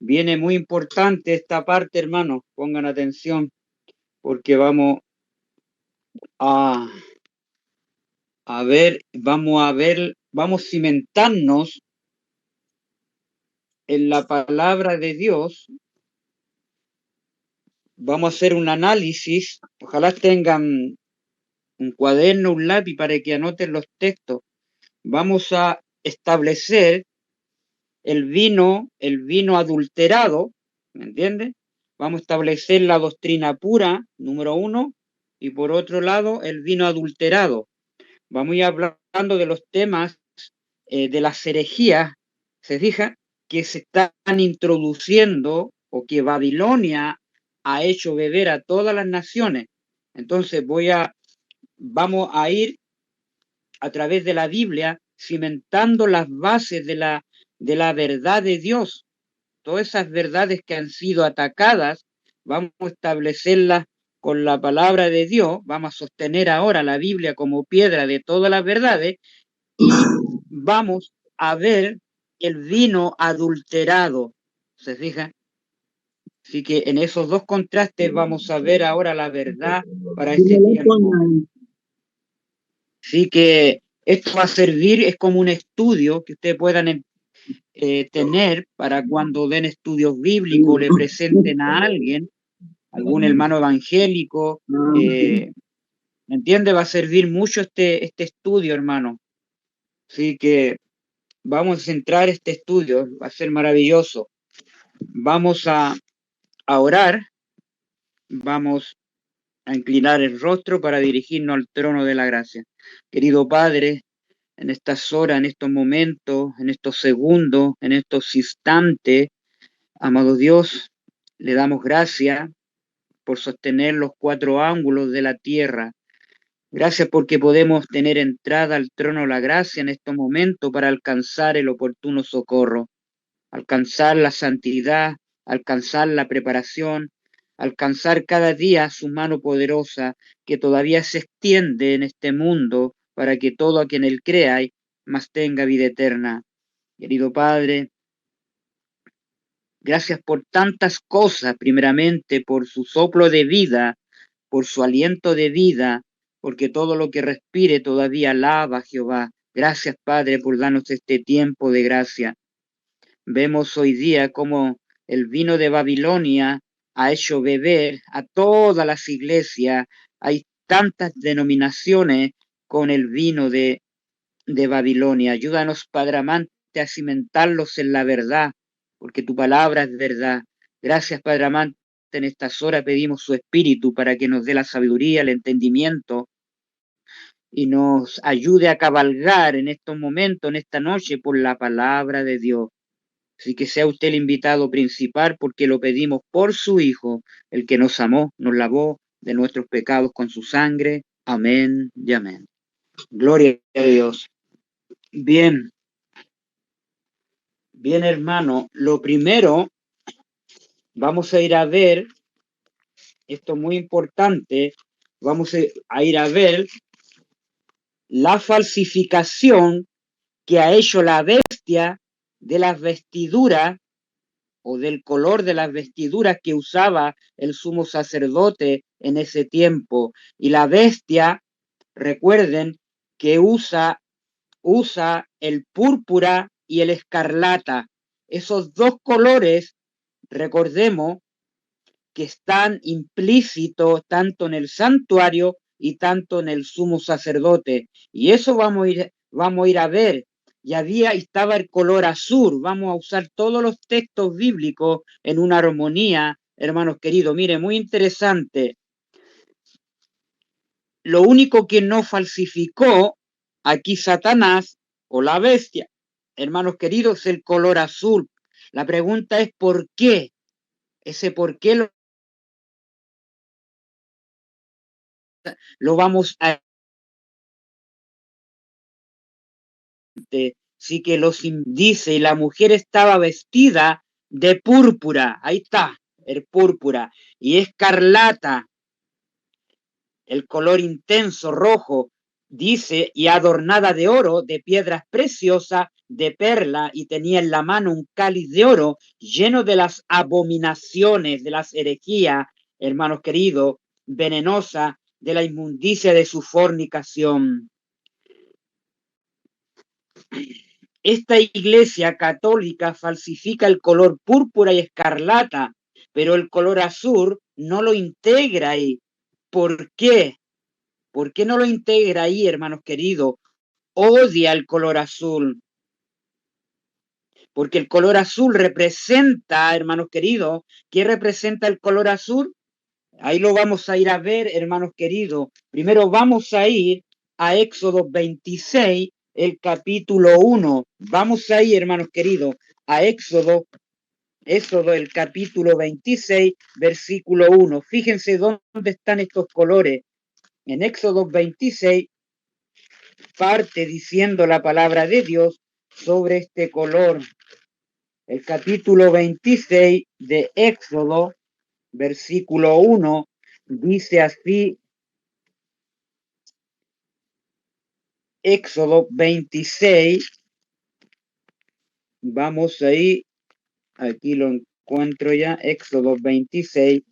Viene muy importante esta parte, hermanos. Pongan atención, porque vamos a ver, vamos a cimentarnos en la palabra de Dios. Vamos a hacer un análisis. Ojalá tengan un cuaderno, un lápiz para que anoten los textos. Vamos a establecer el vino adulterado, ¿me entiendes? Vamos a establecer la doctrina pura, número 1, y por otro lado, el vino adulterado. Vamos a ir hablando de los temas de las herejías, se fija, que se están introduciendo o que Babilonia ha hecho beber a todas las naciones. Entonces vamos a ir a través de la Biblia cimentando las bases de la verdad de Dios. Todas esas verdades que han sido atacadas, vamos a establecerlas con la palabra de Dios, vamos a sostener ahora la Biblia como piedra de todas las verdades y vamos a ver el vino adulterado, ¿se fija? Así que en esos dos contrastes vamos a ver ahora la verdad para ese tiempo. Así que esto va a servir, es como un estudio que ustedes puedan tener para cuando den estudios bíblicos, le presenten a alguien, algún hermano evangélico, ¿me entiende? Va a servir mucho este estudio, hermano. Así que vamos a centrar este estudio, va a ser maravilloso. Vamos a orar, vamos a inclinar el rostro para dirigirnos al trono de la gracia. Querido Padre, en estas horas, en estos momentos, en estos segundos, en estos instantes, amado Dios, le damos gracias por sostener los cuatro ángulos de la tierra. Gracias porque podemos tener entrada al trono de la gracia en estos momentos para alcanzar el oportuno socorro, alcanzar la santidad, alcanzar la preparación, alcanzar cada día su mano poderosa que todavía se extiende en este mundo para que todo a quien él crea más tenga vida eterna. Querido Padre, gracias por tantas cosas, primeramente por su soplo de vida, por su aliento de vida, porque todo lo que respire todavía alaba a Jehová. Gracias, Padre, por darnos este tiempo de gracia. Vemos hoy día cómo el vino de Babilonia ha hecho beber a todas las iglesias. Hay tantas denominaciones con el vino de Babilonia. Ayúdanos, Padre amante, a cimentarlos en la verdad, porque tu palabra es verdad. Gracias, Padre amante. En estas horas pedimos su espíritu para que nos dé la sabiduría, el entendimiento y nos ayude a cabalgar en estos momentos, en esta noche, por la palabra de Dios. Así que sea usted el invitado principal porque lo pedimos por su Hijo, el que nos amó, nos lavó de nuestros pecados con su sangre. Amén y amén. Gloria a Dios. Bien, hermano, lo primero, vamos a ir a ver, esto es muy importante, vamos a ir a ver la falsificación que ha hecho la bestia de las vestiduras o del color de las vestiduras que usaba el sumo sacerdote en ese tiempo. Y la bestia, recuerden que usa el púrpura y el escarlata. Esos dos colores, recordemos, que están implícitos tanto en el santuario y tanto en el sumo sacerdote. Y eso vamos a ir a ver. Y estaba el color azul. Vamos a usar todos los textos bíblicos en una armonía, hermanos queridos. Mire, muy interesante. Lo único que no falsificó aquí Satanás o la bestia, hermanos queridos, es el color azul. La pregunta es ¿por qué? Ese por qué lo vamos a sí que los dice, y la mujer estaba vestida de púrpura, ahí está, el púrpura, y escarlata, el color intenso, rojo, dice, y adornada de oro, de piedras preciosas, de perla, y tenía en la mano un cáliz de oro lleno de las abominaciones, de las herejías, hermanos queridos, venenosa, de la inmundicia de su fornicación. Esta iglesia católica falsifica el color púrpura y escarlata, pero el color azul no lo integra ahí. ¿Por qué? ¿Por qué no lo integra ahí, hermanos queridos? Odia el color azul, porque el color azul representa, hermanos queridos, ¿qué representa el color azul? Ahí lo vamos a ir a ver, hermanos queridos. Primero vamos a ir a Éxodo 26, el capítulo 1. Vamos a ir, hermanos queridos, a Éxodo, el capítulo 26, versículo 1. Fíjense dónde están estos colores. En Éxodo 26 parte diciendo la palabra de Dios sobre este color. El capítulo 26 de Éxodo, versículo 1, dice así, Éxodo 26, vamos ahí, aquí lo encuentro ya, Éxodo 26.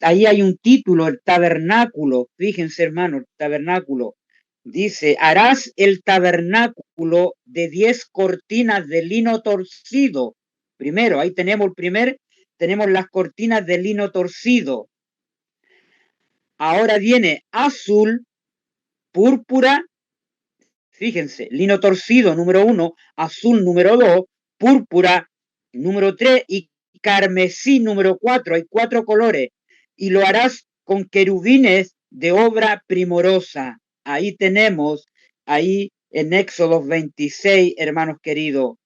Ahí hay un título, el tabernáculo, fíjense hermano, el tabernáculo. Dice, harás el tabernáculo de 10 cortinas de lino torcido. Primero, ahí tenemos tenemos las cortinas de lino torcido. Ahora viene azul, púrpura, fíjense, lino torcido número 1, azul número 2, púrpura número 3 y carmesí número 4. Hay 4 colores. Y lo harás con querubines de obra primorosa. Ahí tenemos, ahí en Éxodo 26, hermanos queridos.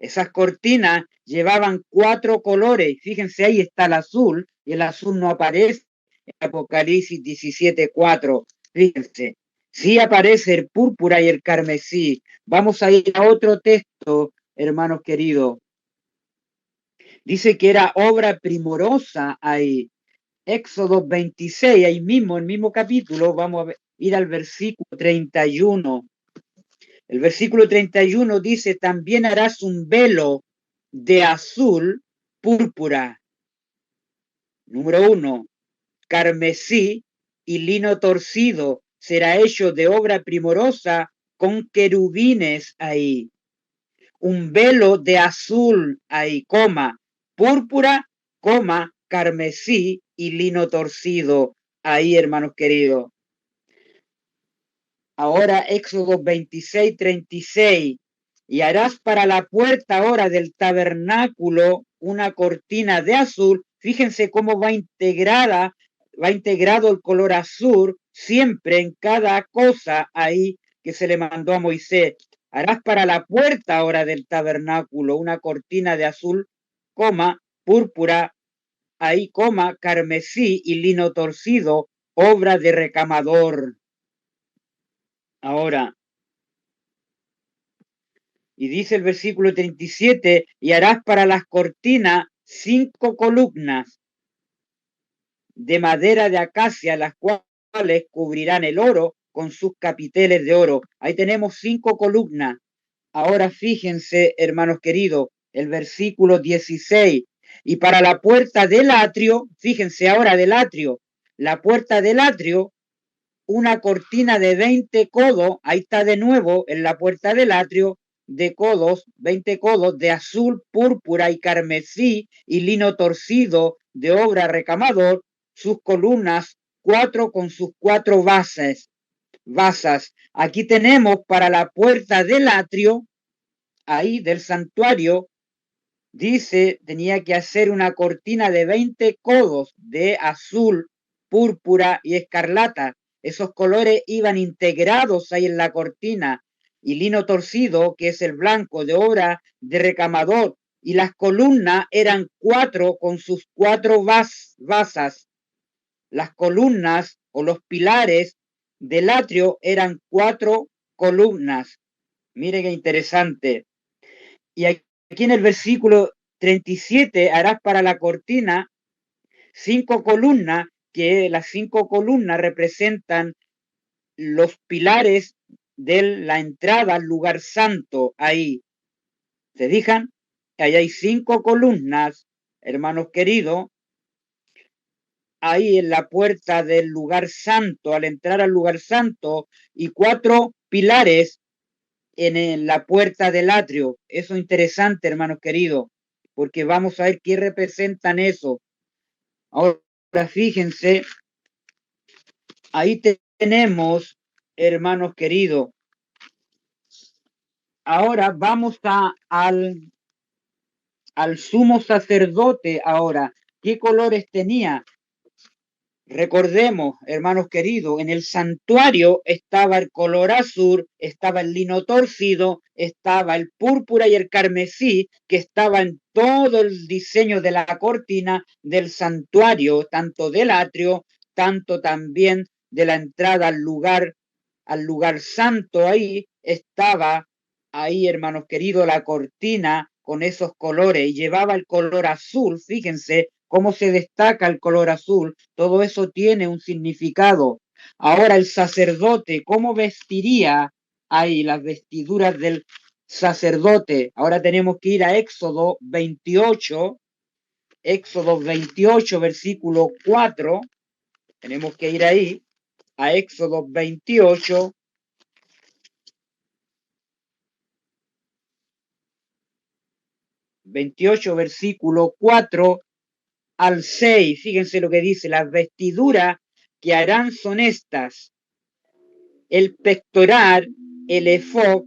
Esas cortinas llevaban 4 colores. Fíjense, ahí está el azul, y el azul no aparece en Apocalipsis 17:4. Fíjense, sí aparece el púrpura y el carmesí. Vamos a ir a otro texto, hermanos queridos. Dice que era obra primorosa ahí. Éxodo 26, ahí mismo, el mismo capítulo, vamos a ir al versículo 31. El versículo 31 dice, también harás un velo de azul, púrpura. Número 1, carmesí y lino torcido. Será hecho de obra primorosa con querubines ahí. Un velo de azul ahí, coma, púrpura, coma, carmesí y lino torcido. Ahí, hermanos queridos. Ahora Éxodo 26, 36. Y harás para la puerta ahora del tabernáculo una cortina de azul. Fíjense cómo va integrado el color azul siempre en cada cosa ahí que se le mandó a Moisés. Harás para la puerta ahora del tabernáculo una cortina de azul, coma, púrpura, ahí, coma, carmesí y lino torcido, obra de recamador. Ahora, y dice el versículo 37, y harás para las cortinas 5 columnas de madera de acacia, las cuales cubrirán el oro con sus capiteles de oro. Ahí tenemos 5 columnas. Ahora fíjense, hermanos queridos, el versículo 16. Y para la puerta del atrio, fíjense ahora del atrio, la puerta del atrio, una cortina de 20 codos, ahí está de nuevo en la puerta del atrio, de codos, 20 codos, de azul, púrpura y carmesí y lino torcido de obra recamador, sus columnas 4 con sus 4 basas. Aquí tenemos para la puerta del atrio, ahí del santuario, dice, tenía que hacer una cortina de 20 codos de azul, púrpura y escarlata. Esos colores iban integrados ahí en la cortina, y lino torcido, que es el blanco de obra de recamador, y las columnas eran 4 con sus 4 basas. Las columnas o los pilares del atrio eran 4 columnas. Mire qué interesante. Y aquí en el versículo 37 harás para la cortina 5 columnas que las 5 columnas representan los pilares de la entrada al lugar santo ahí. ¿Se fijan? Ahí hay 5 columnas, hermanos queridos, ahí en la puerta del lugar santo, al entrar al lugar santo, y 4 pilares en la puerta del atrio. Eso es interesante, hermanos queridos, porque vamos a ver qué representan eso. Ahora, fíjense, ahí tenemos, hermanos queridos. Ahora vamos al sumo sacerdote ahora. ¿Qué colores tenía? Recordemos, hermanos queridos, en el santuario estaba el color azul, estaba el lino torcido, estaba el púrpura y el carmesí, que estaba en todo el diseño de la cortina del santuario, tanto del atrio, tanto también de la entrada al lugar santo. Ahí estaba, ahí, hermanos queridos, la cortina con esos colores y llevaba el color azul. Fíjense cómo se destaca el color azul. Todo eso tiene un significado. Ahora el sacerdote, ¿cómo vestiría ahí las vestiduras del sacerdote? Ahora tenemos que ir a Éxodo 28, versículo 4. Tenemos que ir ahí, a Éxodo 28. Versículo 4 al 6. Fíjense lo que dice: las vestiduras que harán son estas: el pectoral, el efod,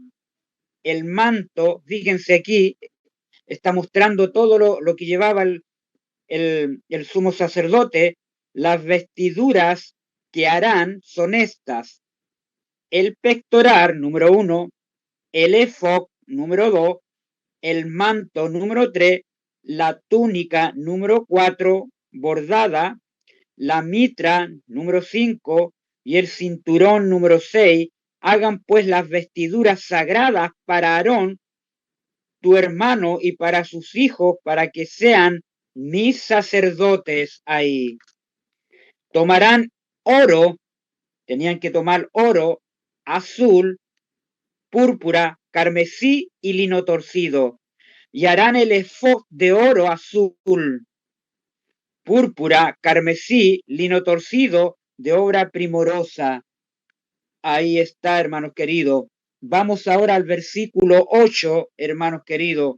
el manto. Fíjense aquí, está mostrando todo lo que llevaba el sumo sacerdote. Las vestiduras que harán son estas: el pectoral, número 1, el efod, número 2, el manto, número 3, la túnica, número 4, bordada, la mitra, número 5, y el cinturón, número 6. Hagan pues las vestiduras sagradas para Aarón, tu hermano, y para sus hijos, para que sean mis sacerdotes ahí. Tomarán oro, tenían que tomar oro, azul, púrpura, carmesí y lino torcido, y harán el efod de oro azul, púrpura, carmesí, lino torcido, de obra primorosa. Ahí está, hermanos queridos. Vamos ahora al versículo 8, hermanos queridos,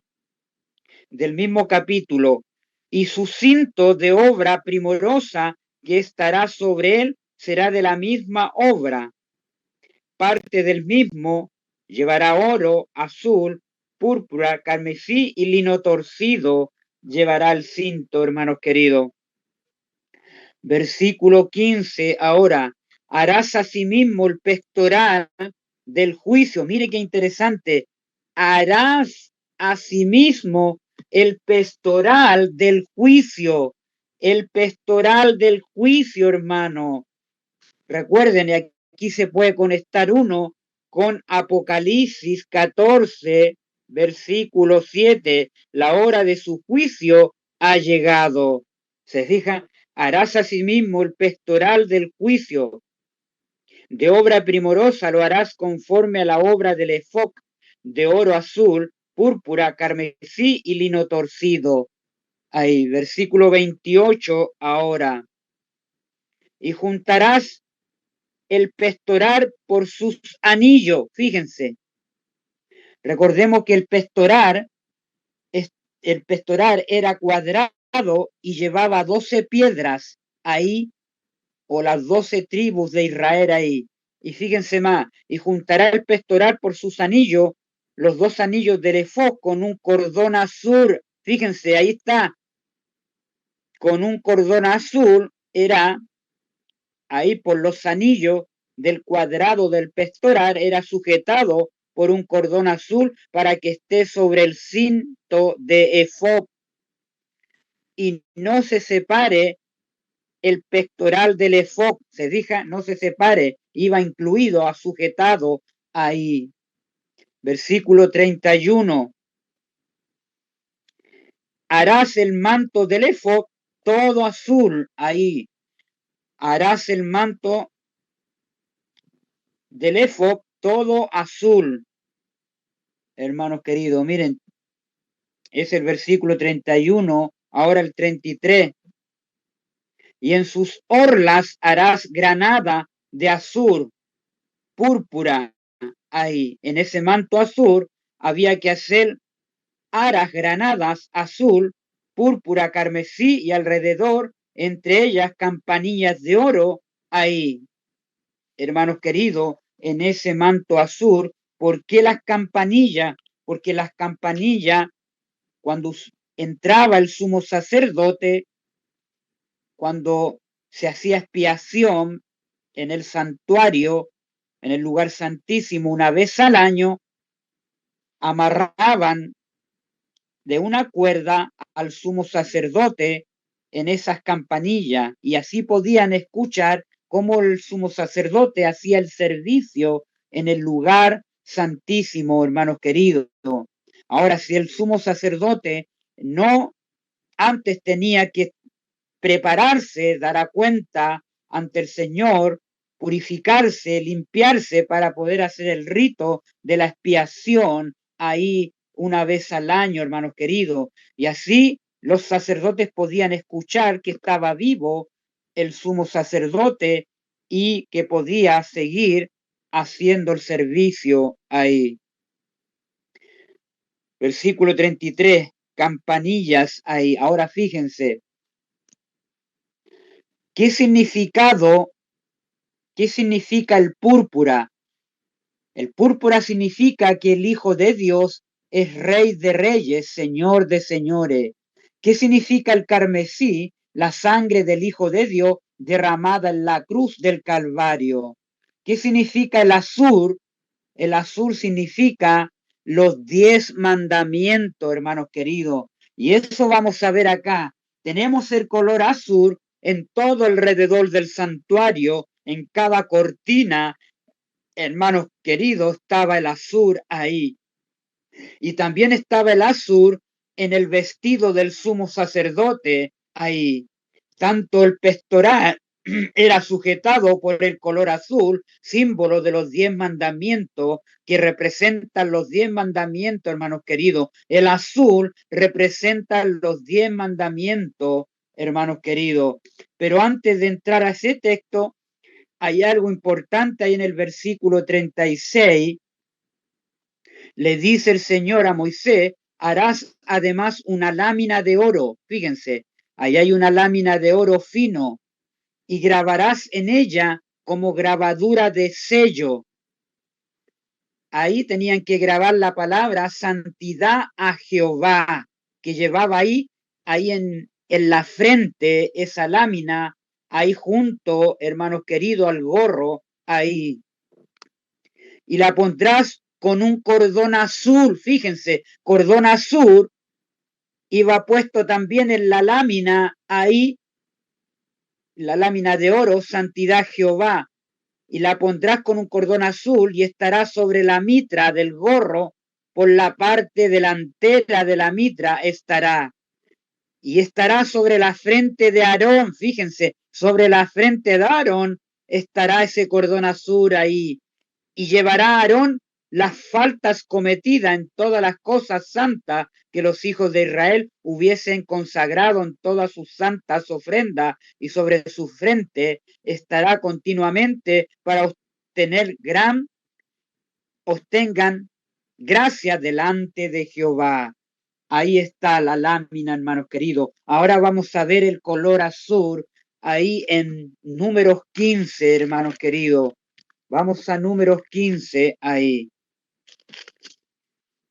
del mismo capítulo. Y su cinto de obra primorosa que estará sobre él será de la misma obra. Parte del mismo llevará oro, azul, púrpura, carmesí y lino torcido llevará el cinto, hermanos queridos. Versículo 15, ahora, harás asimismo el pectoral del juicio. Mire qué interesante. Harás asimismo el pectoral del juicio. El pectoral del juicio, hermano. Recuerden, aquí se puede conectar uno con Apocalipsis 14, versículo 7. La hora de su juicio ha llegado. ¿Se fijan? Harás asimismo el pectoral del juicio. De obra primorosa lo harás conforme a la obra del efod, de oro azul, púrpura, carmesí y lino torcido. Ahí, versículo 28 ahora. Y juntarás el pectoral por sus anillos. Fíjense. Recordemos que el pectoral era cuadrado y llevaba 12 piedras ahí, o las 12 tribus de Israel ahí. Y fíjense más, y juntará el pectoral por sus anillos, los 2 anillos del efod con un cordón azul. Fíjense, ahí está, con un cordón azul, era ahí por los anillos del cuadrado del pectoral, era sujetado por un cordón azul para que esté sobre el cinto de efod y no se separe el pectoral del efod. Se diga, no se separe, iba incluido, sujetado ahí. Versículo 31. Harás el manto del efod todo azul ahí. harás el manto del éfod todo azul. Hermanos queridos, miren, es el versículo 31, ahora el 33. Y en sus orlas harás granada de azur, púrpura. Ahí, en ese manto azul, había que hacer aras, granadas, azul, púrpura, carmesí y alrededor, entre ellas campanillas de oro. Ahí, hermanos queridos, en ese manto azul. ¿Por qué las campanillas? Porque las campanillas, cuando entraba el sumo sacerdote, cuando se hacía expiación en el santuario, en el lugar santísimo, una vez al año, amarraban de una cuerda al sumo sacerdote en esas campanillas y así podían escuchar cómo el sumo sacerdote hacía el servicio en el lugar santísimo, hermanos queridos. Ahora, si el sumo sacerdote no antes tenía que prepararse, dará cuenta ante el Señor, purificarse, limpiarse para poder hacer el rito de la expiación ahí una vez al año, hermanos queridos. Y así los sacerdotes podían escuchar que estaba vivo el sumo sacerdote y que podía seguir haciendo el servicio ahí. Versículo 33, campanillas ahí. Ahora fíjense, ¿qué significa el púrpura? El púrpura significa que el Hijo de Dios es Rey de Reyes, Señor de Señores. ¿Qué significa el carmesí? La sangre del Hijo de Dios derramada en la cruz del Calvario. ¿Qué significa el azul? El azul significa los 10 mandamientos, hermanos queridos. Y eso vamos a ver acá. Tenemos el color azul en todo alrededor del santuario, en cada cortina, hermanos queridos, estaba el azul ahí. Y también estaba el azul en el vestido del sumo sacerdote ahí. Tanto el pectoral era sujetado por el color azul, símbolo de los 10 mandamientos que representan los 10 mandamientos, hermanos queridos. El azul representa los 10 mandamientos, hermanos queridos. Pero antes de entrar a ese texto, hay algo importante ahí en el versículo 36. Le dice el Señor a Moisés, harás además una lámina de oro. Fíjense, ahí hay una lámina de oro fino y grabarás en ella como grabadura de sello. Ahí tenían que grabar la palabra santidad a Jehová, que llevaba ahí en la frente esa lámina, ahí junto, hermanos queridos, al gorro, ahí. Y la pondrás con un cordón azul, fíjense, cordón azul, iba puesto también en la lámina, ahí, la lámina de oro, santidad Jehová, y la pondrás con un cordón azul y estará sobre la mitra del gorro, por la parte delantera de la mitra estará, y estará sobre la frente de Aarón, fíjense, sobre la frente de Aarón estará ese cordón azul ahí, y llevará a Aarón las faltas cometidas en todas las cosas santas que los hijos de Israel hubiesen consagrado en todas sus santas ofrendas, y sobre su frente estará continuamente para obtengan gracia delante de Jehová. Ahí está la lámina, hermanos queridos. Ahora vamos a ver el color azul ahí en Números 15, hermanos queridos. Vamos a Números 15 ahí.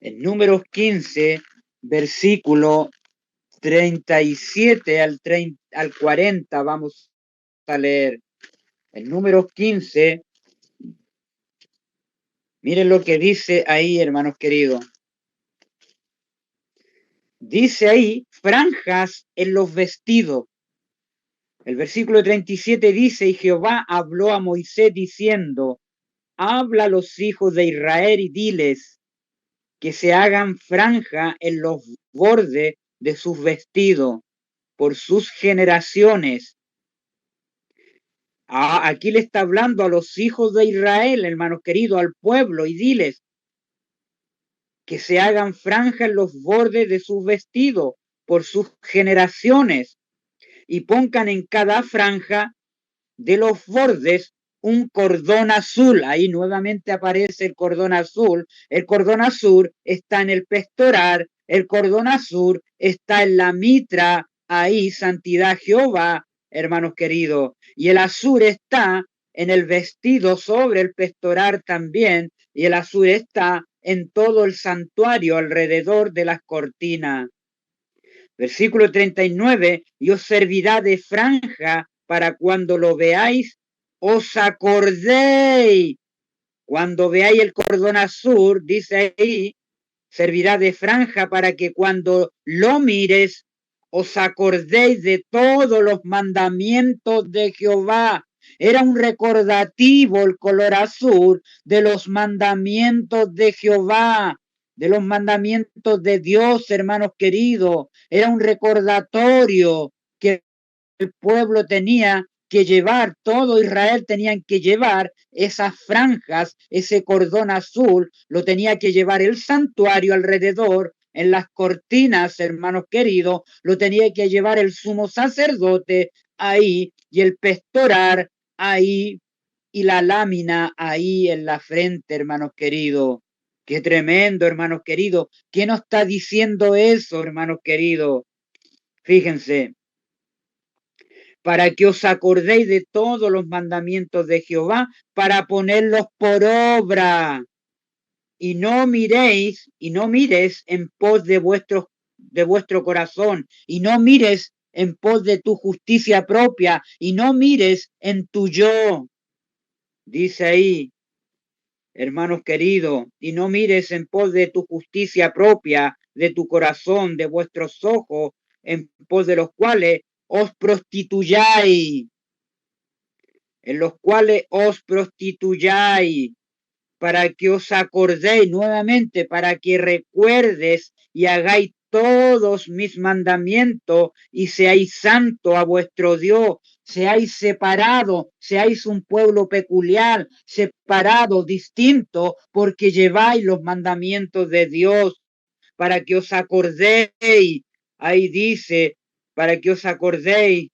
En Números 15, versículo 37 al 40, vamos a leer. En Números 15, miren lo que dice ahí, hermanos queridos. Dice ahí, franjas en los vestidos. El versículo 37 dice, y Jehová habló a Moisés diciendo, habla a los hijos de Israel y diles que se hagan franja en los bordes de sus vestidos por sus generaciones, Aquí le está hablando a los hijos de Israel, hermanos queridos, al pueblo, y diles que se hagan franjas en los bordes de sus vestidos por sus generaciones y pongan en cada franja de los bordes un cordón azul. Ahí nuevamente aparece el cordón azul. El cordón azul está en el pectoral, el cordón azul está en la mitra, ahí santidad Jehová, hermanos queridos. Y el azul está en el vestido sobre el pectoral también, y el azul está en todo el santuario alrededor de las cortinas. Versículo 39, y os servirá de franja para cuando lo veáis, os acordéis. Cuando veáis el cordón azul, dice ahí, servirá de franja para que cuando lo mires, os acordéis de todos los mandamientos de Jehová. Era un recordativo el color azul de los mandamientos de Jehová, de los mandamientos de Dios, hermanos queridos. Era un recordatorio que el pueblo tenía que llevar, todo Israel tenían que llevar esas franjas, ese cordón azul, lo tenía que llevar el santuario alrededor, en las cortinas, hermanos queridos, lo tenía que llevar el sumo sacerdote ahí y el pectoral ahí y la lámina ahí en la frente, hermanos queridos. Qué tremendo, hermanos queridos. ¿Qué nos está diciendo eso, hermanos queridos? Fíjense, para que os acordéis de todos los mandamientos de Jehová, para ponerlos por obra. Y no mires en pos de vuestro corazón, y no mires en pos de tu justicia propia, y no mires en tu yo. Dice ahí, hermanos queridos, y no mires en pos de tu justicia propia, de tu corazón, de vuestros ojos, en pos de los cuales os prostituyáis, en los cuales os prostituyáis, para que os acordéis nuevamente, para que recuerdes y hagáis todos mis mandamientos y seáis santo a vuestro Dios, seáis separados, seáis un pueblo peculiar, separado, distinto, porque lleváis los mandamientos de Dios, para que os acordéis, ahí dice, para que os acordéis,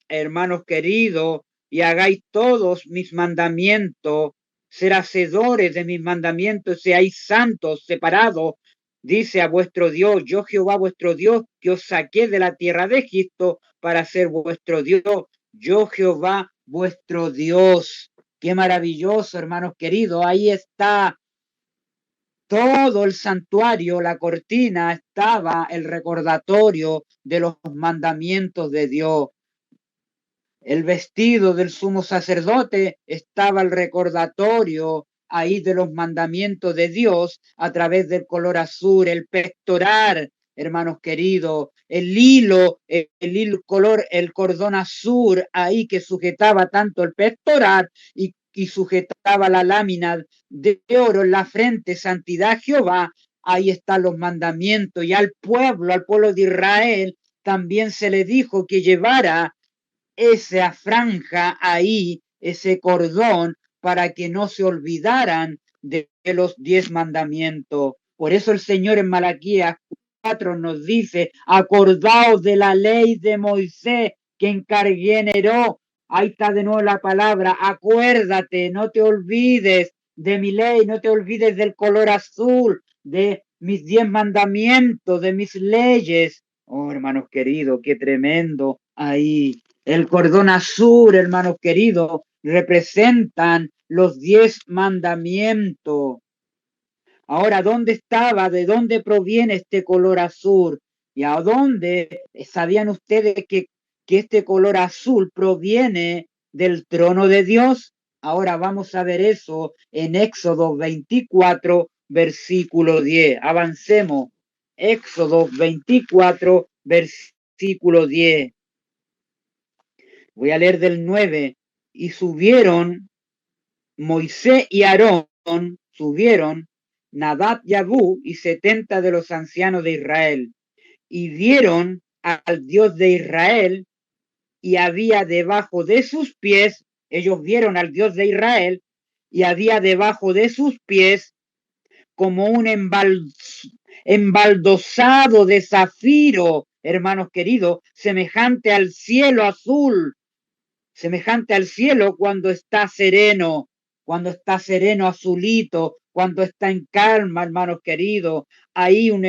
hermanos queridos, y hagáis todos mis mandamientos, ser hacedores de mis mandamientos, seáis santos, separados, dice a vuestro Dios, yo Jehová vuestro Dios, que os saqué de la tierra de Egipto para ser vuestro Dios, yo Jehová vuestro Dios. Qué maravilloso, hermanos queridos, ahí está todo el santuario, la cortina, estaba el recordatorio de los mandamientos de Dios. El vestido del sumo sacerdote estaba el recordatorio ahí de los mandamientos de Dios a través del color azul, el pectoral, hermanos queridos, el hilo color, el cordón azul ahí que sujetaba tanto el pectoral y sujetaba la lámina de oro en la frente, santidad Jehová, ahí están los mandamientos. Y al pueblo de Israel, también se le dijo que llevara esa franja ahí, ese cordón, para que no se olvidaran de los 10 mandamientos. Por eso el Señor en Malaquías 4 nos dice, acordaos de la ley de Moisés que encargué en Heró. Ahí está de nuevo la palabra, acuérdate, no te olvides de mi ley, no te olvides del color azul, de mis 10 mandamientos, de mis leyes. Oh, hermanos queridos, qué tremendo ahí. El cordón azul, hermanos queridos, representan los 10 mandamientos. Ahora, ¿dónde estaba? ¿De dónde proviene este color azul? ¿Y a dónde sabían ustedes que este color azul proviene del trono de Dios? Ahora vamos a ver eso en Éxodo 24, versículo 10. Avancemos. Éxodo 24, versículo 10. Voy a leer del 9. Y subieron Moisés y Aarón, subieron Nadab y Abú y 70 de los ancianos de Israel, y dieron al Dios de Israel y había debajo de sus pies, ellos vieron al Dios de Israel, y había debajo de sus pies como un embaldosado de zafiro, hermanos queridos, semejante al cielo azul, semejante al cielo cuando está sereno azulito, cuando está en calma, hermanos queridos. Ahí un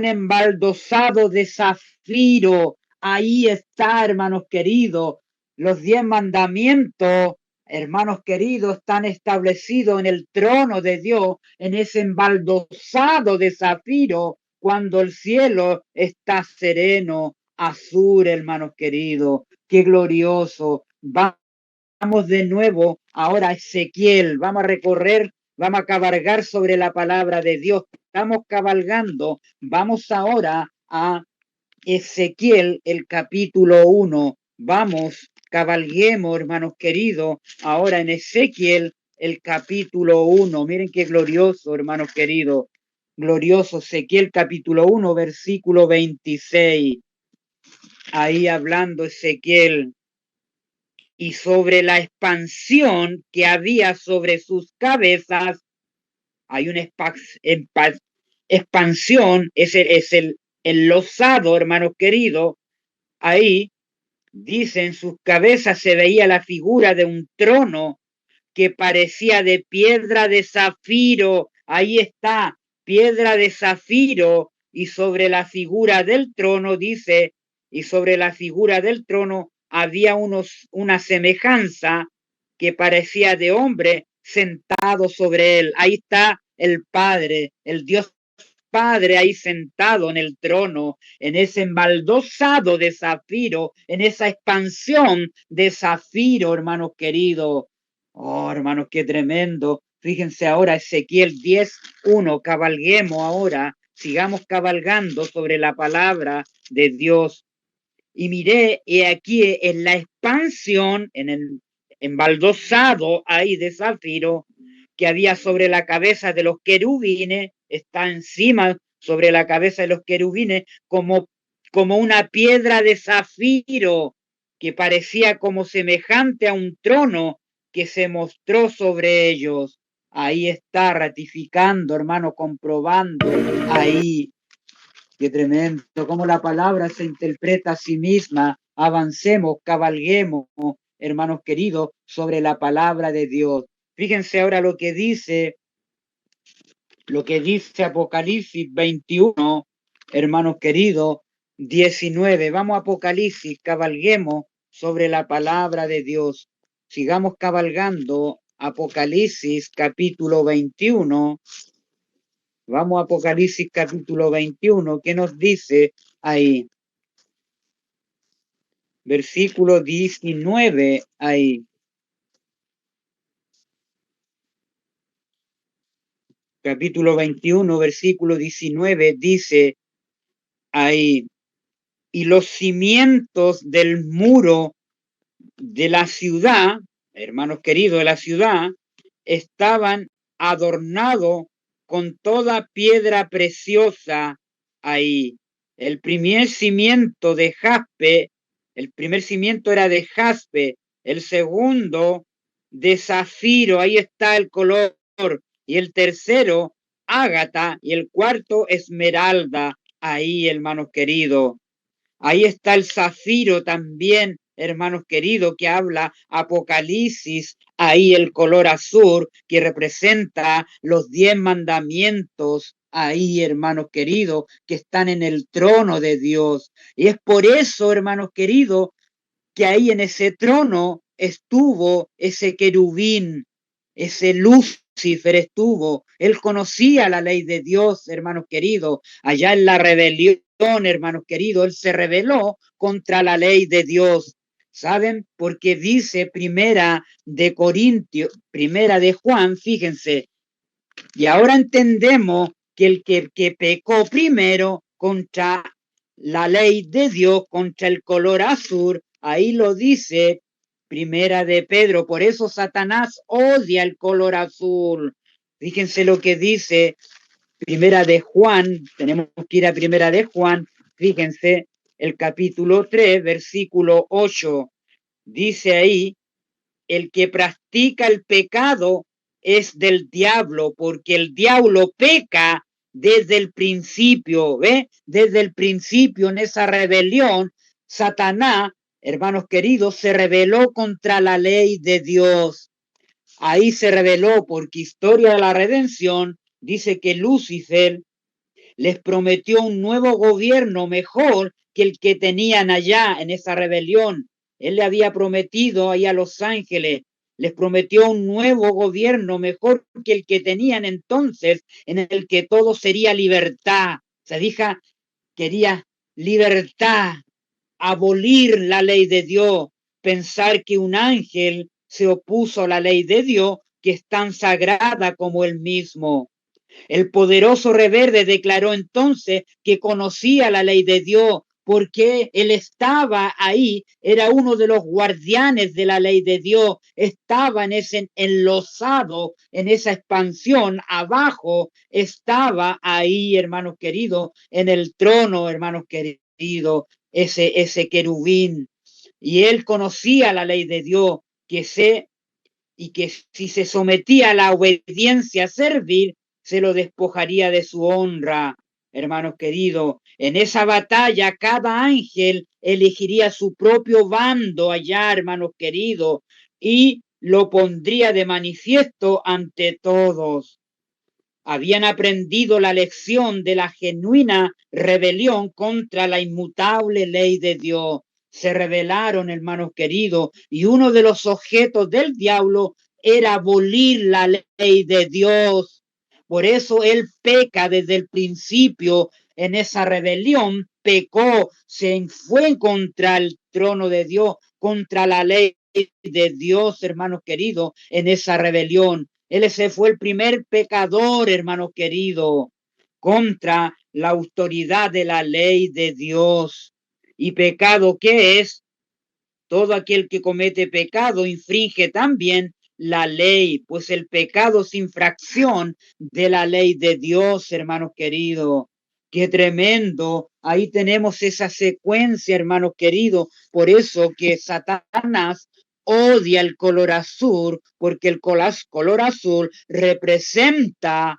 embaldosado de zafiro, ahí está, hermanos queridos. Los 10 mandamientos, hermanos queridos, están establecidos en el trono de Dios, en ese embaldosado de zafiro, cuando el cielo está sereno, azul, hermanos queridos. Qué glorioso. Vamos de nuevo ahora a Ezequiel. Vamos a recorrer, vamos a cabalgar sobre la palabra de Dios. Estamos cabalgando. Vamos ahora a Ezequiel, el capítulo 1. Vamos, cabalguemos, hermanos queridos, ahora en Ezequiel, el capítulo 1. Miren qué glorioso, hermanos queridos. Glorioso Ezequiel, capítulo 1, versículo 26. Ahí hablando Ezequiel, y sobre la expansión que había sobre sus cabezas, hay una expansión, es el losado, hermanos queridos. Ahí dice, en sus cabezas se veía la figura de un trono que parecía de piedra de zafiro. Ahí está, piedra de zafiro, y sobre la figura del trono dice, y sobre la figura del trono había una semejanza que parecía de hombre sentado sobre él. Ahí está el Padre, el Dios Padre ahí sentado en el trono, en ese embaldosado de zafiro, en esa expansión de zafiro, hermanos queridos. Oh, hermanos, qué tremendo. Fíjense ahora, Ezequiel 10:1. Cabalguemos ahora, sigamos cabalgando sobre la palabra de Dios. Y miré, y aquí en la expansión, en el embaldosado ahí de zafiro, que había sobre la cabeza de los querubines, está encima sobre la cabeza de los querubines, como una piedra de zafiro, que parecía como semejante a un trono que se mostró sobre ellos. Ahí está ratificando, hermano, comprobando ahí. Qué tremendo, cómo la palabra se interpreta a sí misma. Avancemos, cabalguemos, hermanos queridos, sobre la palabra de Dios. Fíjense ahora lo que dice Apocalipsis 21, hermanos queridos, 19. Vamos a Apocalipsis, cabalguemos sobre la palabra de Dios. Sigamos cabalgando. Apocalipsis capítulo 21. Vamos a Apocalipsis capítulo 21. ¿Qué nos dice ahí? Versículo 19 ahí. Capítulo 21, versículo 19 dice ahí, y los cimientos del muro de la ciudad, hermanos queridos, de la ciudad, estaban adornados con toda piedra preciosa ahí. El primer cimiento de jaspe, el primer cimiento era de jaspe, el segundo de zafiro, ahí está el color, y el tercero ágata, y el cuarto esmeralda, ahí, hermanos queridos. Ahí está el zafiro también, hermanos queridos, que habla Apocalipsis, ahí el color azul que representa los 10 mandamientos, ahí, hermanos queridos, que están en el trono de Dios. Y es por eso, hermanos queridos, que ahí en ese trono estuvo ese querubín, ese Lucifer estuvo. Él conocía la ley de Dios, hermanos queridos. Allá en la rebelión, hermanos queridos, él se rebeló contra la ley de Dios. ¿Saben? Porque dice primera de Juan, fíjense, y ahora entendemos que el que pecó primero contra la ley de Dios, contra el color azul, ahí lo dice primera de Pedro, por eso Satanás odia el color azul. Fíjense lo que dice primera de Juan, tenemos que ir a primera de Juan, fíjense, el capítulo 3, versículo 8. Dice ahí, el que practica el pecado es del diablo, porque el diablo peca desde el principio, ¿ve? Desde el principio en esa rebelión, Satanás, hermanos queridos, se rebeló contra la ley de Dios. Ahí se rebeló porque historia de la redención dice que Lucifer les prometió un nuevo gobierno mejor que el que tenían allá en esa rebelión. Él le había prometido ahí a los ángeles, les prometió un nuevo gobierno mejor que el que tenían entonces, en el que todo sería libertad. Se dijo, quería libertad, abolir la ley de Dios, pensar que un ángel se opuso a la ley de Dios, que es tan sagrada como él mismo. El poderoso rebelde declaró entonces que conocía la ley de Dios porque él estaba ahí, era uno de los guardianes de la ley de Dios, estaba en ese enlosado, en esa expansión, abajo, estaba ahí, hermanos queridos, en el trono, hermanos queridos, ese querubín. Y él conocía la ley de Dios, y que si se sometía a la obediencia a servir, se lo despojaría de su honra. Hermanos queridos, en esa batalla cada ángel elegiría su propio bando allá, hermanos queridos, y lo pondría de manifiesto ante todos. Habían aprendido la lección de la genuina rebelión contra la inmutable ley de Dios. Se rebelaron, hermanos queridos, y uno de los objetos del diablo era abolir la ley de Dios. Por eso él peca desde el principio en esa rebelión, pecó, se fue contra el trono de Dios, contra la ley de Dios, hermanos queridos, en esa rebelión. Él ese fue el primer pecador, hermano querido, contra la autoridad de la ley de Dios. ¿Y pecado qué es? Todo aquel que comete pecado infringe también la ley, pues el pecado es infracción de la ley de Dios, hermanos queridos. Qué tremendo. Ahí tenemos esa secuencia, hermanos queridos. Por eso que Satanás odia el color azul, porque el color azul representa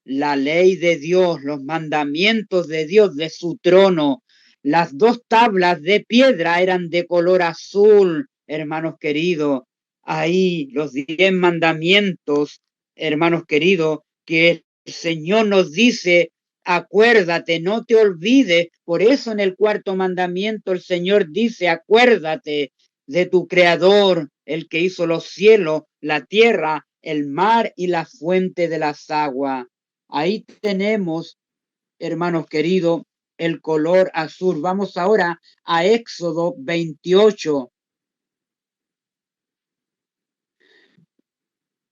la ley de Dios, los mandamientos de Dios, de su trono. Las dos tablas de piedra eran de color azul, hermanos queridos. Ahí los 10 mandamientos, hermanos queridos, que el Señor nos dice, acuérdate, no te olvides. Por eso en el cuarto mandamiento el Señor dice, acuérdate de tu Creador, el que hizo los cielos, la tierra, el mar y la fuente de las aguas. Ahí tenemos, hermanos queridos, el color azul. Vamos ahora a Éxodo 28.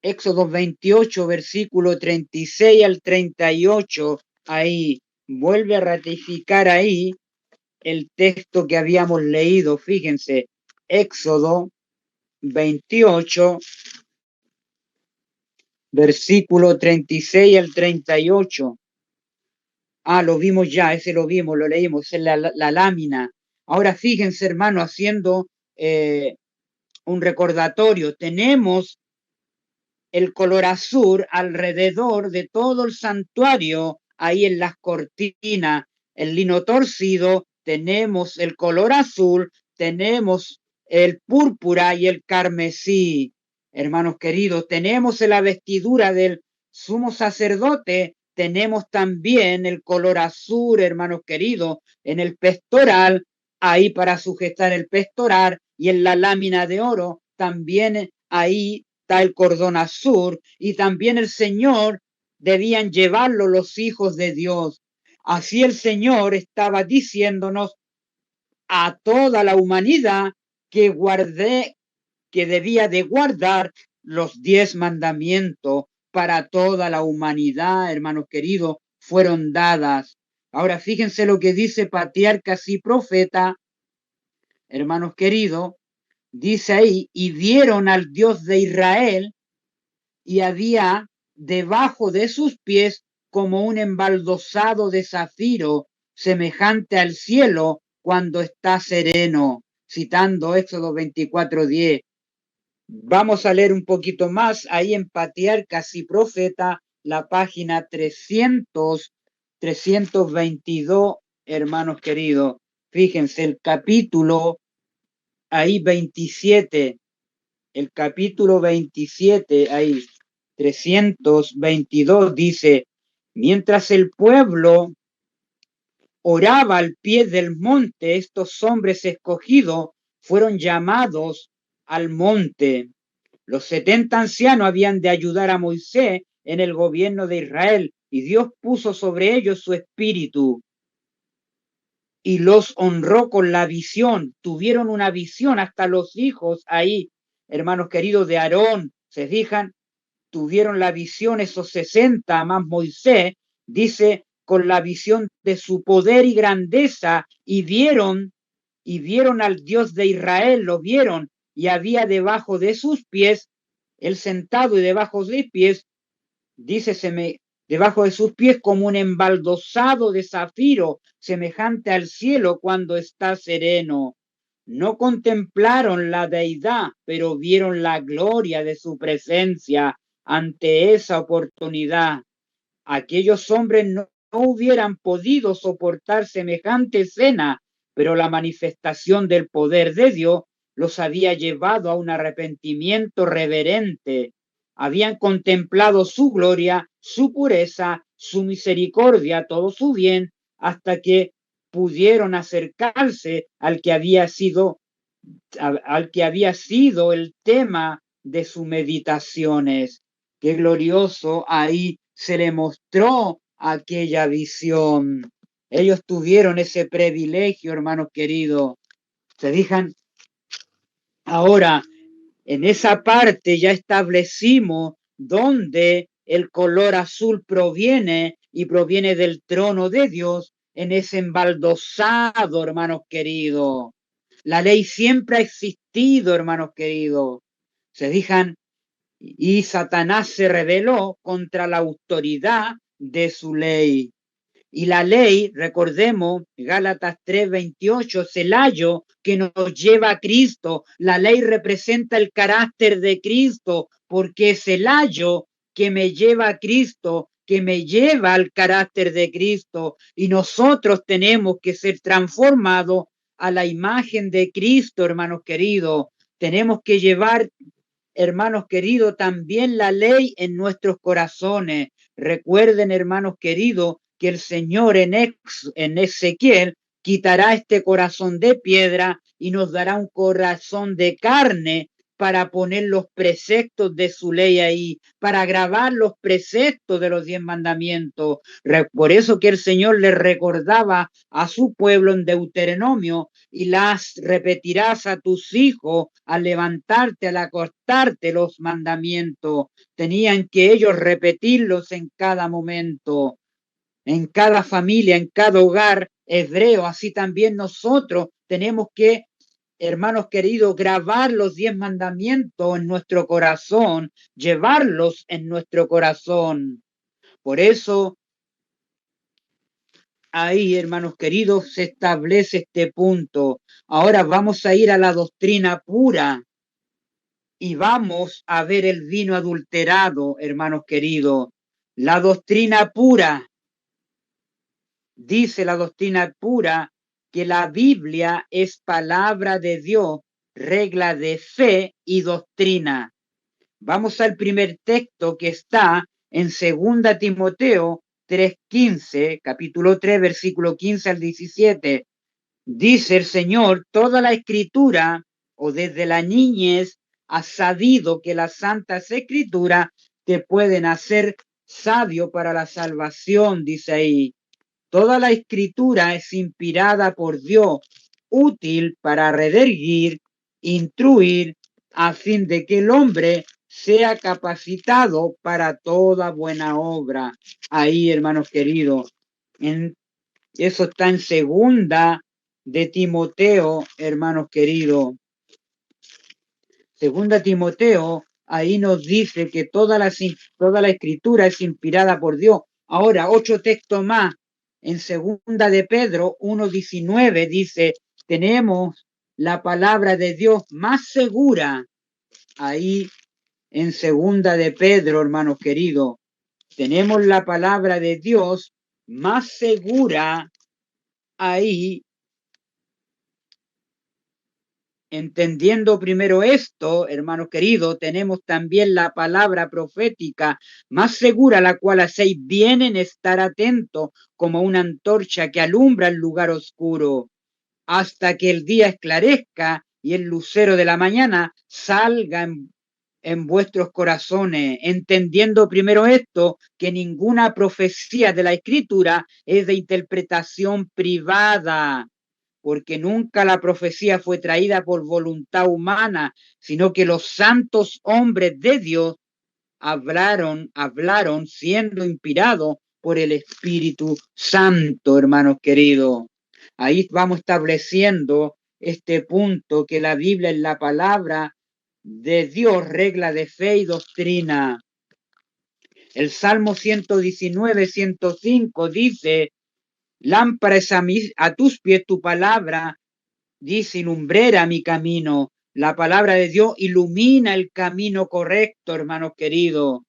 Éxodo 28, versículo 36 al 38. Ahí vuelve a ratificar ahí el texto que habíamos leído. Fíjense, Éxodo 28, versículo 36 al 38. Lo vimos ya, ese lo vimos, lo leímos, es la lámina. Ahora fíjense, hermano, haciendo un recordatorio, tenemos el color azul alrededor de todo el santuario, ahí en las cortinas, el lino torcido, tenemos el color azul, tenemos el púrpura y el carmesí. Hermanos queridos, tenemos en la vestidura del sumo sacerdote, tenemos también el color azul, hermanos queridos, en el pectoral, ahí para sujetar el pectoral, y en la lámina de oro, también ahí está el cordón azul, y también el Señor debían llevarlo los hijos de Dios. Así el Señor estaba diciéndonos a toda la humanidad que debía de guardar los 10 mandamientos para toda la humanidad, hermanos queridos, fueron dadas. Ahora fíjense lo que dice Patriarcas y Profeta, hermanos queridos, dice ahí, y vieron al Dios de Israel, y había debajo de sus pies como un embaldosado de zafiro, semejante al cielo, cuando está sereno, citando Éxodo 24:10. Vamos a leer un poquito más ahí en Patriarcas y Profeta, la página 322, hermanos queridos. Fíjense, el capítulo ahí 27, el capítulo 27, ahí 322 dice, mientras el pueblo oraba al pie del monte, estos hombres escogidos fueron llamados al monte. Los 70 ancianos habían de ayudar a Moisés en el gobierno de Israel y Dios puso sobre ellos su espíritu y los honró con la visión. Tuvieron una visión hasta los hijos ahí, hermanos queridos de Aarón, se fijan, tuvieron la visión esos 60 más Moisés, dice, con la visión de su poder y grandeza y vieron al Dios de Israel, lo vieron y había debajo de sus pies, él sentado y debajo de sus pies, dice, debajo de sus pies como un embaldosado de zafiro, semejante al cielo cuando está sereno. No contemplaron la deidad, pero vieron la gloria de su presencia ante esa oportunidad. Aquellos hombres no hubieran podido soportar semejante escena, pero la manifestación del poder de Dios los había llevado a un arrepentimiento reverente. Habían contemplado su gloria, su pureza, su misericordia, todo su bien, hasta que pudieron acercarse al que había sido el tema de sus meditaciones. Qué glorioso, ahí se le mostró aquella visión. Ellos tuvieron ese privilegio, hermanos queridos. ¿Se fijan? Ahora, en esa parte ya establecimos dónde el color azul proviene y proviene del trono de Dios en ese embaldosado, hermanos queridos. La ley siempre ha existido, hermanos queridos. Se fijan, y Satanás se rebeló contra la autoridad de su ley. Y la ley, recordemos, Gálatas 3:28, es el ayo que nos lleva a Cristo. La ley representa el carácter de Cristo, porque es el ayo que me lleva a Cristo, que me lleva al carácter de Cristo. Y nosotros tenemos que ser transformados a la imagen de Cristo, hermanos queridos. Tenemos que llevar, hermanos queridos, también la ley en nuestros corazones. Recuerden, hermanos queridos, que el Señor en Ezequiel quitará este corazón de piedra y nos dará un corazón de carne para poner los preceptos de su ley ahí, para grabar los preceptos de los 10 mandamientos. Por eso que el Señor le recordaba a su pueblo en Deuteronomio, y las repetirás a tus hijos al levantarte, al acostarte, los mandamientos. Tenían que ellos repetirlos en cada momento, en cada familia, en cada hogar hebreo. Así también nosotros tenemos que, hermanos queridos, grabar los 10 mandamientos en nuestro corazón, llevarlos en nuestro corazón. Por eso, ahí, hermanos queridos, se establece este punto. Ahora vamos a ir a la doctrina pura y vamos a ver el vino adulterado, hermanos queridos. La doctrina pura, dice la doctrina pura, que la Biblia es palabra de Dios, regla de fe y doctrina. Vamos al primer texto que está en 2 Timoteo 3:15, capítulo 3, versículo 15 al 17. Dice el Señor, toda la escritura, o desde la niñez, has sabido que las santas escrituras te pueden hacer sabio para la salvación, dice ahí. Toda la escritura es inspirada por Dios, útil para redarguir, instruir, a fin de que el hombre sea capacitado para toda buena obra. Ahí, hermanos queridos, eso está en 2 Timoteo, hermanos queridos. 2 Timoteo, ahí nos dice que toda la escritura es inspirada por Dios. Ahora, 8 textos más. en segunda de Pedro 1:19 dice, tenemos la palabra de Dios más segura ahí en segunda de Pedro, hermanos queridos. Tenemos la palabra de Dios más segura ahí. Entendiendo primero esto, hermanos queridos, tenemos también la palabra profética más segura, la cual hacéis bien en estar atento como una antorcha que alumbra el lugar oscuro, hasta que el día esclarezca y el lucero de la mañana salga en vuestros corazones, entendiendo primero esto, que ninguna profecía de la Escritura es de interpretación privada, porque nunca la profecía fue traída por voluntad humana, sino que los santos hombres de Dios hablaron siendo inspirados por el Espíritu Santo, hermanos queridos. Ahí vamos estableciendo este punto, que la Biblia es la palabra de Dios, regla de fe y doctrina. El Salmo 119, 105 dice, lámpara es a tus pies tu palabra, dice, y lumbrera mi camino. La palabra de Dios ilumina el camino correcto, hermanos queridos.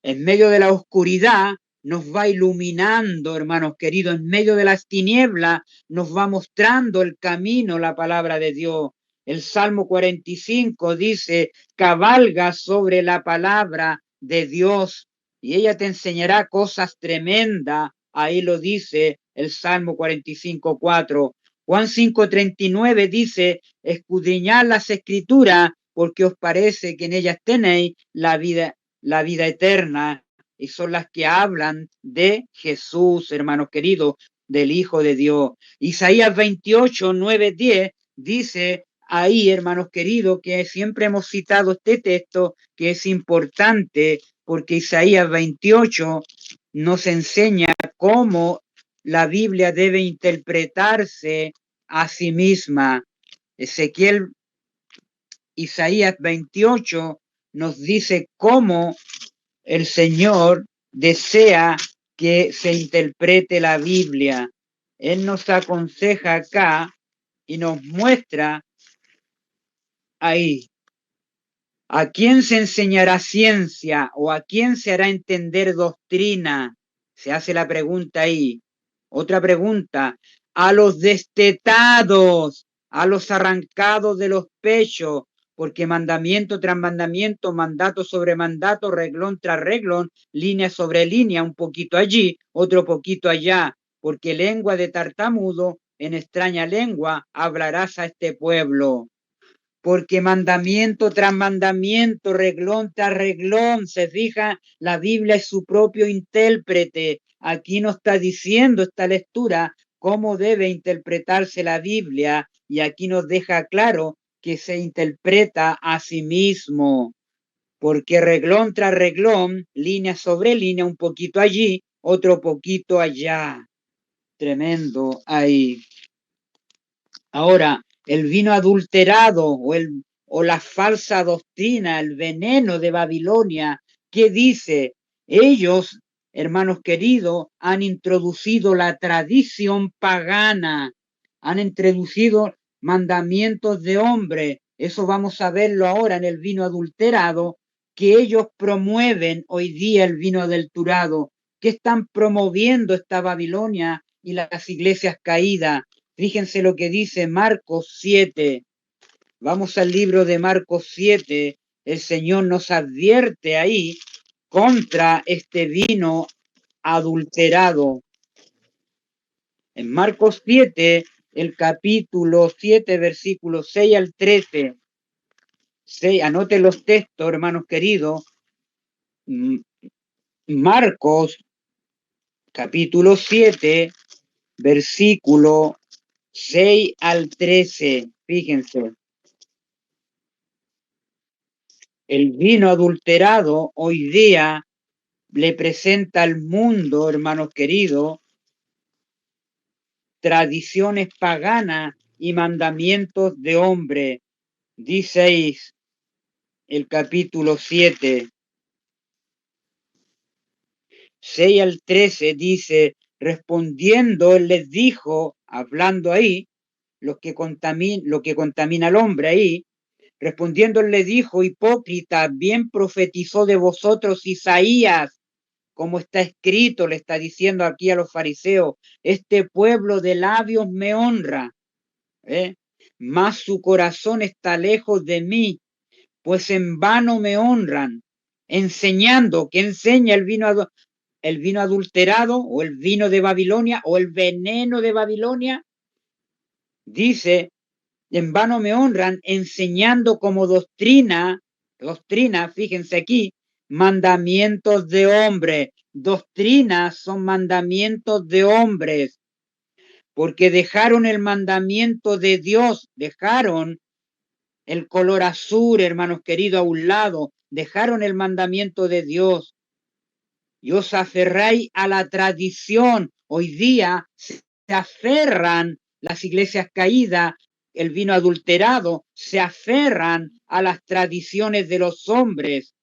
En medio de la oscuridad nos va iluminando, hermanos queridos. En medio de las tinieblas nos va mostrando el camino, la palabra de Dios. El Salmo 45 dice, cabalga sobre la palabra de Dios y ella te enseñará cosas tremendas. Ahí lo dice el Salmo 45:4. Juan 5:39 dice, escudriñad las escrituras porque os parece que en ellas tenéis la vida eterna, y son las que hablan de Jesús, hermanos queridos, del Hijo de Dios. Isaías 28:9-10 dice ahí, hermanos queridos, que siempre hemos citado este texto, que es importante, porque Isaías 28 nos enseña cómo la Biblia debe interpretarse a sí misma. Isaías 28 nos dice cómo el Señor desea que se interprete la Biblia. Él nos aconseja acá y nos muestra ahí. ¿A quién se enseñará ciencia o a quién se hará entender doctrina? Se hace la pregunta ahí. Otra pregunta. A los destetados, a los arrancados de los pechos, porque mandamiento tras mandamiento, mandato sobre mandato, reglón tras reglón, línea sobre línea, un poquito allí, otro poquito allá, porque lengua de tartamudo, en extraña lengua hablarás a este pueblo. Porque mandamiento tras mandamiento, reglón tras reglón, se fija, la Biblia es su propio intérprete. Aquí nos está diciendo esta lectura cómo debe interpretarse la Biblia, y aquí nos deja claro que se interpreta a sí mismo, porque reglón tras reglón, línea sobre línea, un poquito allí, otro poquito allá. Tremendo ahí. Ahora, el vino adulterado o la falsa doctrina, el veneno de Babilonia, ¿qué dice? Ellos, hermanos queridos, han introducido la tradición pagana, han introducido mandamientos de hombre. Eso vamos a verlo ahora en el vino adulterado, que ellos promueven hoy día el vino adulterado. ¿Qué están promoviendo esta Babilonia y las iglesias caídas? Fíjense lo que dice Marcos 7. Vamos al libro de Marcos 7. El Señor nos advierte ahí contra este vino adulterado. En Marcos 7, el capítulo 7, versículos 6-13. Anoten los textos, hermanos queridos. Marcos, capítulo 7, versículo 6-13. Fíjense. El vino adulterado hoy día le presenta al mundo, hermanos queridos, tradiciones paganas y mandamientos de hombre. Dice el capítulo 7, 6-13 dice, Respondiendo, él les dijo, hablando ahí, lo que contamina al hombre ahí, respondiendo, él les dijo, hipócrita, bien profetizó de vosotros Isaías, como está escrito, le está diciendo aquí a los fariseos, este pueblo de labios me honra, mas su corazón está lejos de mí, pues en vano me honran, enseñando, que enseña el vino adulterado o el vino de Babilonia o el veneno de Babilonia. Dice, en vano me honran, enseñando como doctrina, fíjense aquí, mandamientos de hombres. Doctrinas son mandamientos de hombres, porque dejaron el mandamiento de Dios, dejaron el color azul, hermanos queridos, a un lado, dejaron el mandamiento de Dios y os aferráis a la tradición. Hoy día se aferran las iglesias caídas, el vino adulterado, se aferran a las tradiciones de los hombres,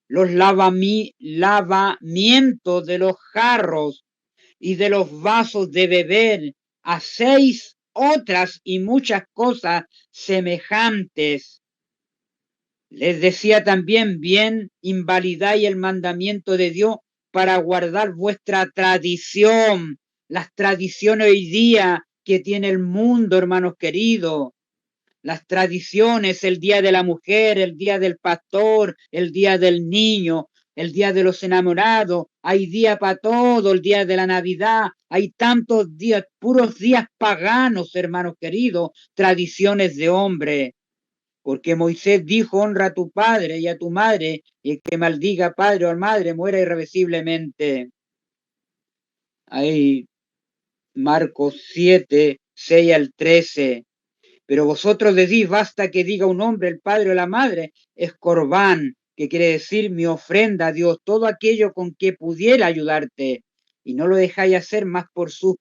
los lavamientos de los jarros y de los vasos de beber, hacéis otras y muchas cosas semejantes. Les decía también, bien invalidáis el mandamiento de Dios para guardar vuestra tradición, las tradiciones hoy día que tiene el mundo, hermanos queridos, las tradiciones, el día de la mujer, el día del pastor, el día del niño, el día de los enamorados, hay día para todo, el día de la Navidad, hay tantos días, puros días paganos, hermanos queridos, tradiciones de hombre. Porque Moisés dijo, honra a tu padre y a tu madre, y el que maldiga padre o madre muera irreversiblemente. Ahí, Marcos 7, 6 al 13. Pero vosotros decís, basta que diga un hombre, el padre o la madre, es corbán, que quiere decir mi ofrenda a Dios, todo aquello con que pudiera ayudarte, y no lo dejáis hacer más por su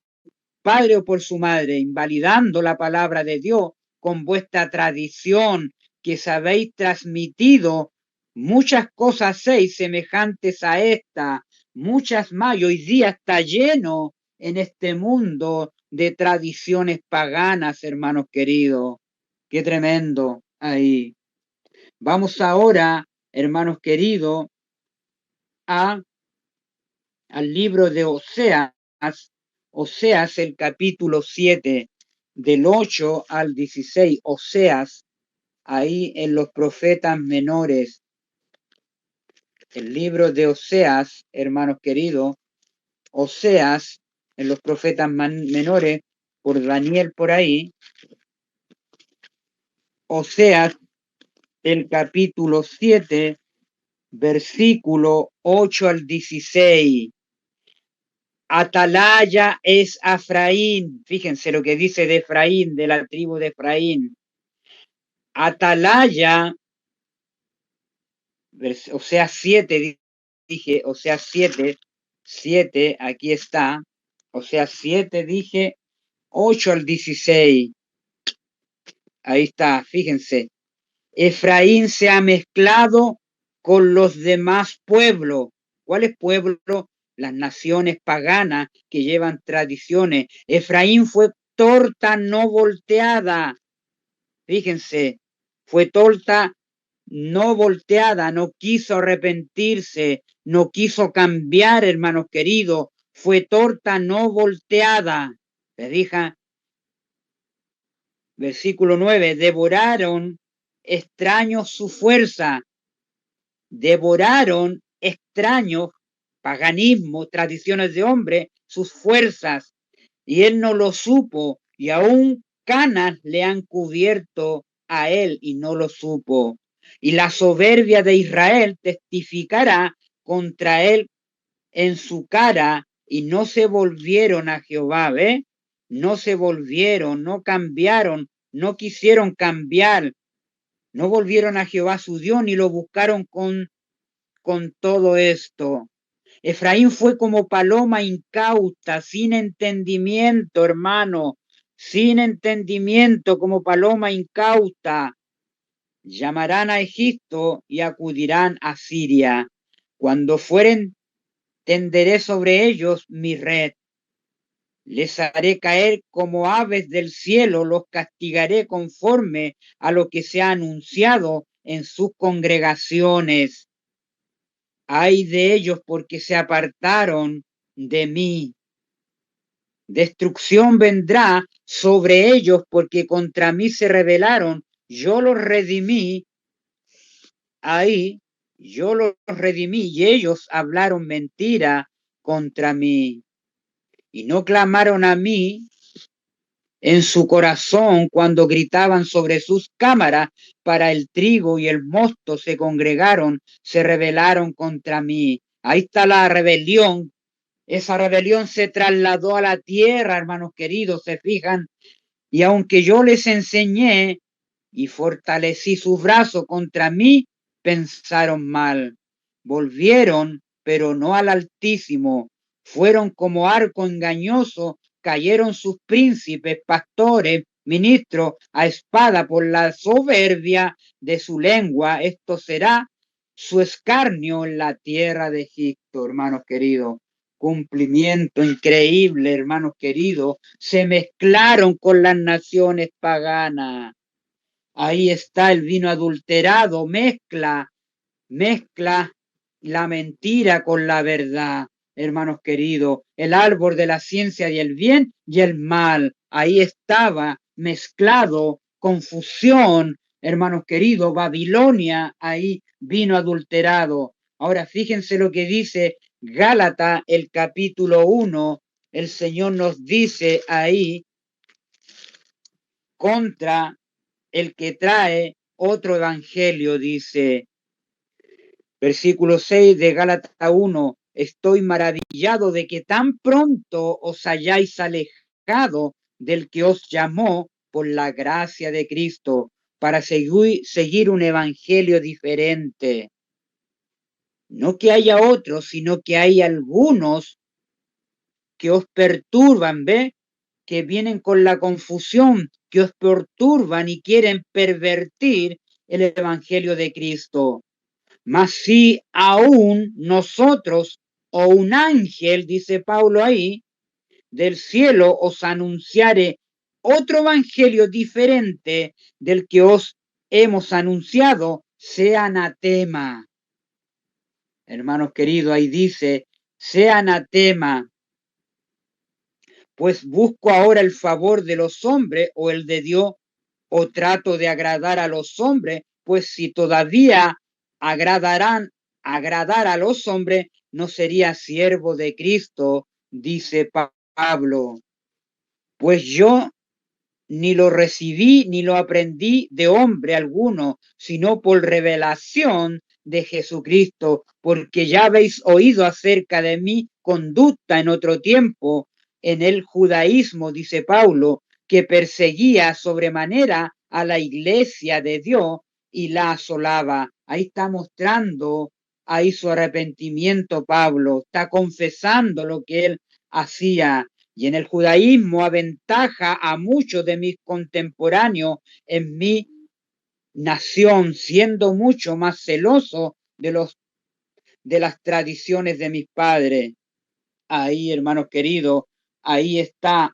padre o por su madre, invalidando la palabra de Dios con vuestra tradición que sabéis transmitido. Muchas cosas hacéis semejantes a esta, muchas más, y hoy día está lleno en este mundo de tradiciones paganas, hermanos queridos. Qué tremendo ahí. Vamos ahora, hermanos queridos, al libro de Oseas, el capítulo 7, del 8 al 16, Oseas, ahí en los profetas menores. El libro de Oseas, hermanos queridos, Oseas, en los profetas menores, por Daniel por ahí. Oseas, el capítulo 7, versículo 8 al 16. Atalaya es Efraín. Fíjense lo que dice de Efraín, de la tribu de Efraín. Atalaya, o sea, 7, dije, o sea, 7, aquí está. O sea, 7, dije, 8 al 16. Ahí está, fíjense. Efraín se ha mezclado con los demás pueblos. ¿Cuáles pueblos? Las naciones paganas que llevan tradiciones. Efraín fue torta no volteada. Fíjense, fue torta no volteada, no quiso arrepentirse, no quiso cambiar, hermanos queridos. Fue torta no volteada. ¿Les dije? Versículo 9, devoraron extraños su fuerza, devoraron extraños, paganismo, tradiciones de hombre, sus fuerzas, y él no lo supo, y aún canas le han cubierto a él y no lo supo. Y la soberbia de Israel testificará contra él en su cara, y no se volvieron a Jehová, ¿ve? No se volvieron, no cambiaron, no quisieron cambiar, no volvieron a Jehová su Dios, ni lo buscaron con todo esto. Efraín fue como paloma incauta, sin entendimiento, hermano, sin entendimiento, como paloma incauta. Llamarán a Egipto y acudirán a Siria. Cuando fueren, tenderé sobre ellos mi red. Les haré caer como aves del cielo, los castigaré conforme a lo que se ha anunciado en sus congregaciones. Ay de ellos porque se apartaron de mí. Destrucción vendrá sobre ellos porque contra mí se rebelaron. Yo los redimí. Ahí yo los redimí y ellos hablaron mentira contra mí. Y no clamaron a mí en su corazón cuando gritaban sobre sus cámaras para el trigo y el mosto se congregaron, se rebelaron contra mí. Ahí está la rebelión. Esa rebelión se trasladó a la tierra, hermanos queridos, se fijan. Y aunque yo les enseñé y fortalecí sus brazos contra mí, pensaron mal. Volvieron, pero no al Altísimo. Fueron como arco engañoso, cayeron sus príncipes, pastores, ministros, a espada por la soberbia de su lengua. Esto será su escarnio en la tierra de Egipto, hermanos queridos. Cumplimiento increíble, hermanos queridos. Se mezclaron con las naciones paganas. Ahí está el vino adulterado, mezcla la mentira con la verdad, hermanos queridos. El árbol de la ciencia y el bien y el mal. Ahí estaba mezclado, confusión, hermanos queridos. Babilonia, ahí vino adulterado. Ahora fíjense lo que dice Gálatas, el capítulo 1. El Señor nos dice ahí contra el que trae otro evangelio, dice, versículo 6 de Gálatas 1, estoy maravillado de que tan pronto os hayáis alejado del que os llamó por la gracia de Cristo para seguir un evangelio diferente. No que haya otros, sino que hay algunos que os perturban, ¿ve? Que vienen con la confusión, que os perturban y quieren pervertir el evangelio de Cristo. Mas si aún nosotros o un ángel, dice Pablo ahí, del cielo os anunciare otro evangelio diferente del que os hemos anunciado, sea anatema. Hermanos queridos, ahí dice, sea anatema. Pues busco ahora el favor de los hombres o el de Dios, o trato de agradar a los hombres, pues si todavía agradar a los hombres, no sería siervo de Cristo, dice Pablo. Pues yo ni lo recibí ni lo aprendí de hombre alguno, sino por revelación de Jesucristo, porque ya habéis oído acerca de mi conducta en otro tiempo, en el judaísmo, dice Paulo, que perseguía sobremanera a la iglesia de Dios y la asolaba. Ahí está mostrando ahí su arrepentimiento Pablo, está confesando lo que él hacía. Y en el judaísmo aventaja a muchos de mis contemporáneos en mi nación, siendo mucho más celoso de las tradiciones de mis padres. Ahí, hermanos queridos, ahí está,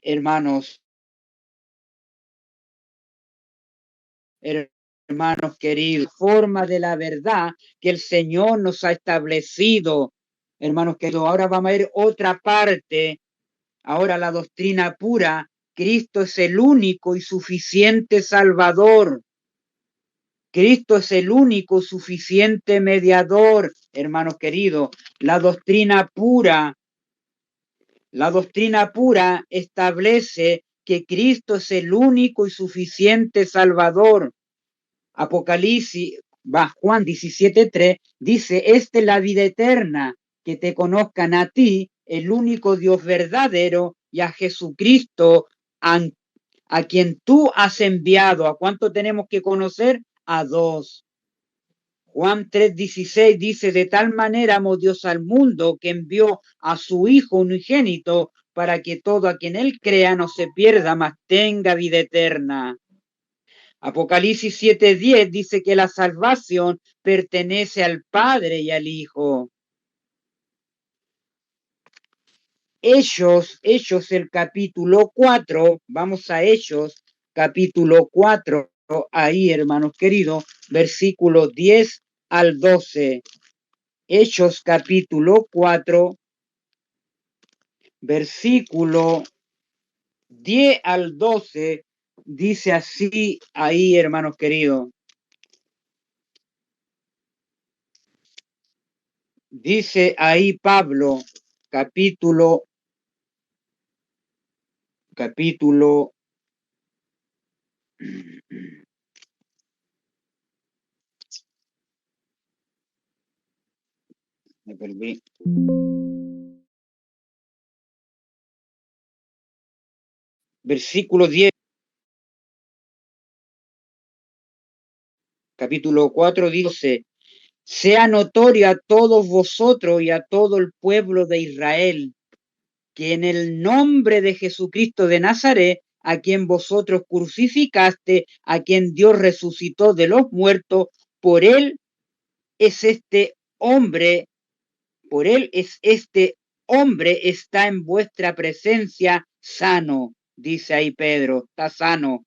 hermanos, hermanos queridos, forma de la verdad que el Señor nos ha establecido. Hermanos queridos, ahora vamos a ver otra parte. Ahora la doctrina pura, Cristo es el único y suficiente Salvador. Cristo es el único suficiente mediador, hermanos queridos. La doctrina pura establece que Cristo es el único y suficiente Salvador. Apocalipsis, Juan 17:3 dice, esta es la vida eterna, que te conozcan a ti, el único Dios verdadero, y a Jesucristo, a quien tú has enviado. ¿A cuánto tenemos que conocer? A dos. Juan 3:16 dice, de tal manera amó Dios al mundo que envió a su Hijo unigénito para que todo a quien él crea no se pierda, mas tenga vida eterna. Apocalipsis 7:10 dice que la salvación pertenece al Padre y al Hijo. Hechos el capítulo 4, vamos a Hechos, capítulo 4, ahí, hermanos queridos, versículos 10 al 12. Hechos capítulo 4, versículo 10 al 12, dice así ahí, hermanos queridos. Dice ahí Pablo, capítulo, me perdí. Versículo 10, capítulo 4 dice: sea notorio a todos vosotros y a todo el pueblo de Israel, que en el nombre de Jesucristo de Nazaret, a quien vosotros crucificaste, a quien Dios resucitó de los muertos, por él es este hombre está en vuestra presencia sano, dice ahí Pedro, está sano.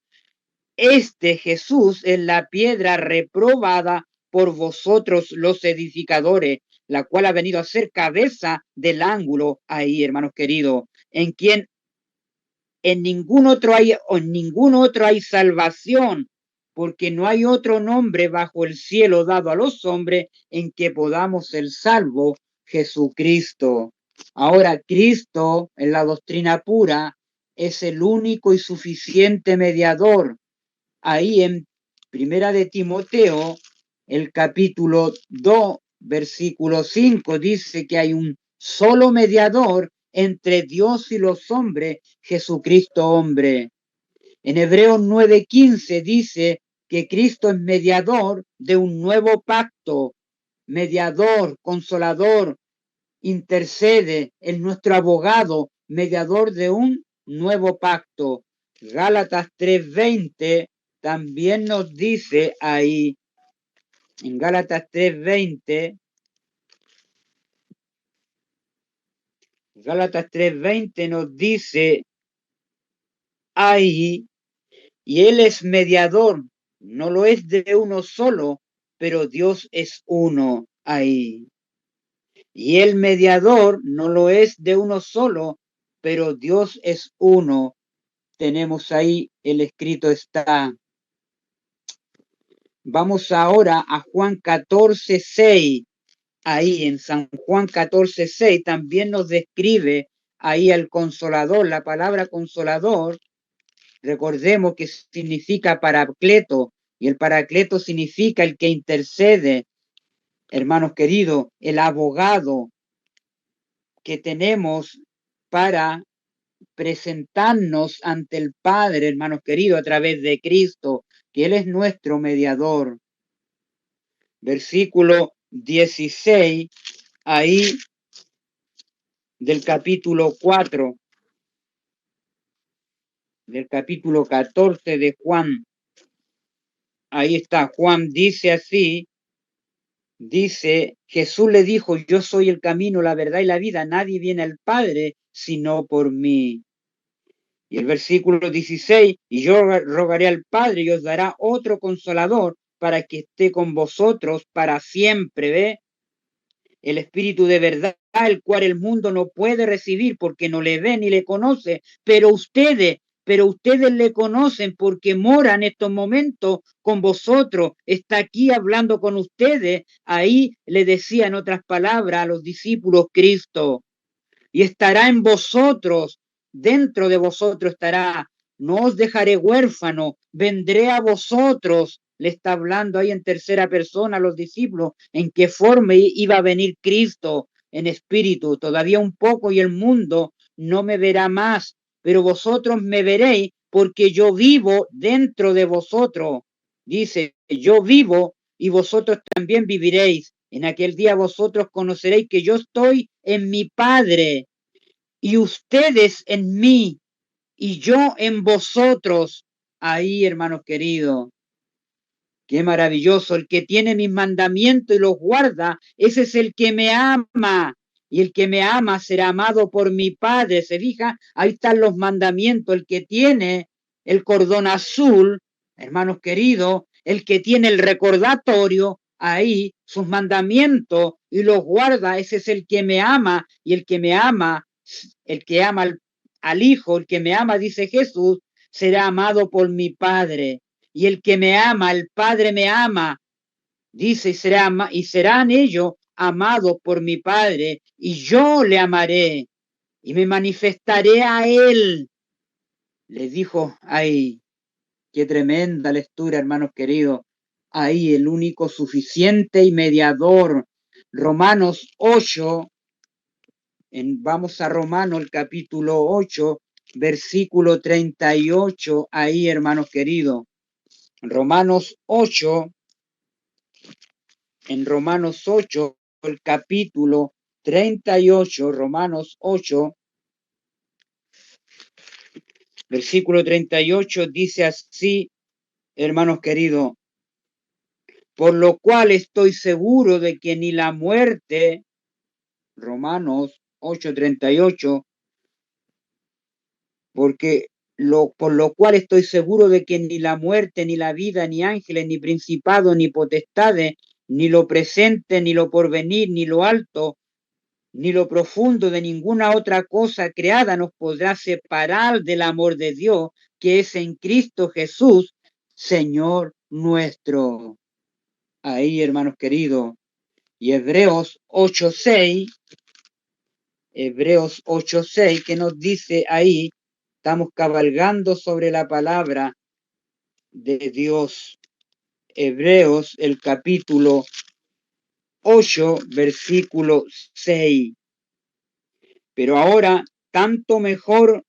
Este Jesús es la piedra reprobada por vosotros los edificadores, la cual ha venido a ser cabeza del ángulo ahí, hermanos queridos, en quien en ningún otro hay salvación, porque no hay otro nombre bajo el cielo dado a los hombres en que podamos ser salvos, Jesucristo. Ahora, Cristo, en la doctrina pura, es el único y suficiente mediador. Ahí en Primera de Timoteo, el capítulo 2, versículo 5, dice que hay un solo mediador entre Dios y los hombres, Jesucristo hombre. En Hebreos 9:15 dice que Cristo es mediador de un nuevo pacto, mediador, consolador, intercede, es nuestro abogado, mediador de un nuevo pacto. Gálatas 3:20 también nos dice ahí, en Gálatas 3:20, nos dice ahí, y él es mediador, no lo es de uno solo, pero Dios es uno ahí. Y el mediador no lo es de uno solo, pero Dios es uno. Tenemos ahí el escrito está. Vamos ahora a Juan 14:6. Ahí en San Juan 14:6 también nos describe ahí el consolador. La palabra consolador, recordemos que significa paracleto, y el paracleto significa el que intercede, hermanos queridos, el abogado que tenemos para presentarnos ante el Padre, hermanos queridos, a través de Cristo, que Él es nuestro mediador. Versículo 16, ahí del capítulo 4, del capítulo 14 de Juan. Ahí está, Juan dice así, dice, Jesús le dijo, yo soy el camino, la verdad y la vida, nadie viene al Padre sino por mí. Y el versículo 16, y yo rogaré al Padre y os dará otro consolador para que esté con vosotros para siempre, ¿ve? El Espíritu de verdad, el cual el mundo no puede recibir porque no le ve ni le conoce, pero ustedes le conocen porque mora en estos momentos con vosotros, está aquí hablando con ustedes. Ahí le decía en otras palabras a los discípulos Cristo, y estará en vosotros, dentro de vosotros estará, no os dejaré huérfano, vendré a vosotros. Le está hablando ahí en tercera persona a los discípulos, en qué forma iba a venir Cristo en espíritu, todavía un poco y el mundo no me verá más, pero vosotros me veréis porque yo vivo dentro de vosotros. Dice, yo vivo y vosotros también viviréis. En aquel día vosotros conoceréis que yo estoy en mi Padre y ustedes en mí y yo en vosotros. Ahí, hermanos queridos, Qué maravilloso, el que tiene mis mandamientos y los guarda, ese es el que me ama. Y el que me ama será amado por mi Padre. ¿Se fija? Ahí están los mandamientos. El que tiene el cordón azul, hermanos queridos, el que tiene el recordatorio, ahí sus mandamientos y los guarda, ese es el que me ama. Y el que me ama, el que ama al Hijo, el que me ama, dice Jesús, será amado por mi Padre. Y el que me ama, el Padre me ama, dice, y serán ellos amados por mi Padre, y yo le amaré, y me manifestaré a él. Les dijo, ay, qué tremenda lectura, hermanos queridos. Ahí el único suficiente y mediador. Romanos 8, vamos a Romanos, el capítulo 8, versículo 38, ahí, hermanos queridos. Romanos 8, en Romanos 8, el capítulo 38, Romanos 8, versículo 38, dice así, hermanos queridos, por lo cual estoy seguro de que ni la muerte, Romanos 8, 38, por lo cual estoy seguro de que ni la muerte, ni la vida, ni ángeles, ni principados, ni potestades, ni lo presente, ni lo porvenir, ni lo alto, ni lo profundo de ninguna otra cosa creada nos podrá separar del amor de Dios que es en Cristo Jesús, Señor nuestro. Ahí, hermanos queridos. Y Hebreos 8:6, Hebreos 8:6, que nos dice ahí, estamos cabalgando sobre la palabra de Dios. Hebreos, el capítulo 8, versículo 6. Pero ahora, tanto mejor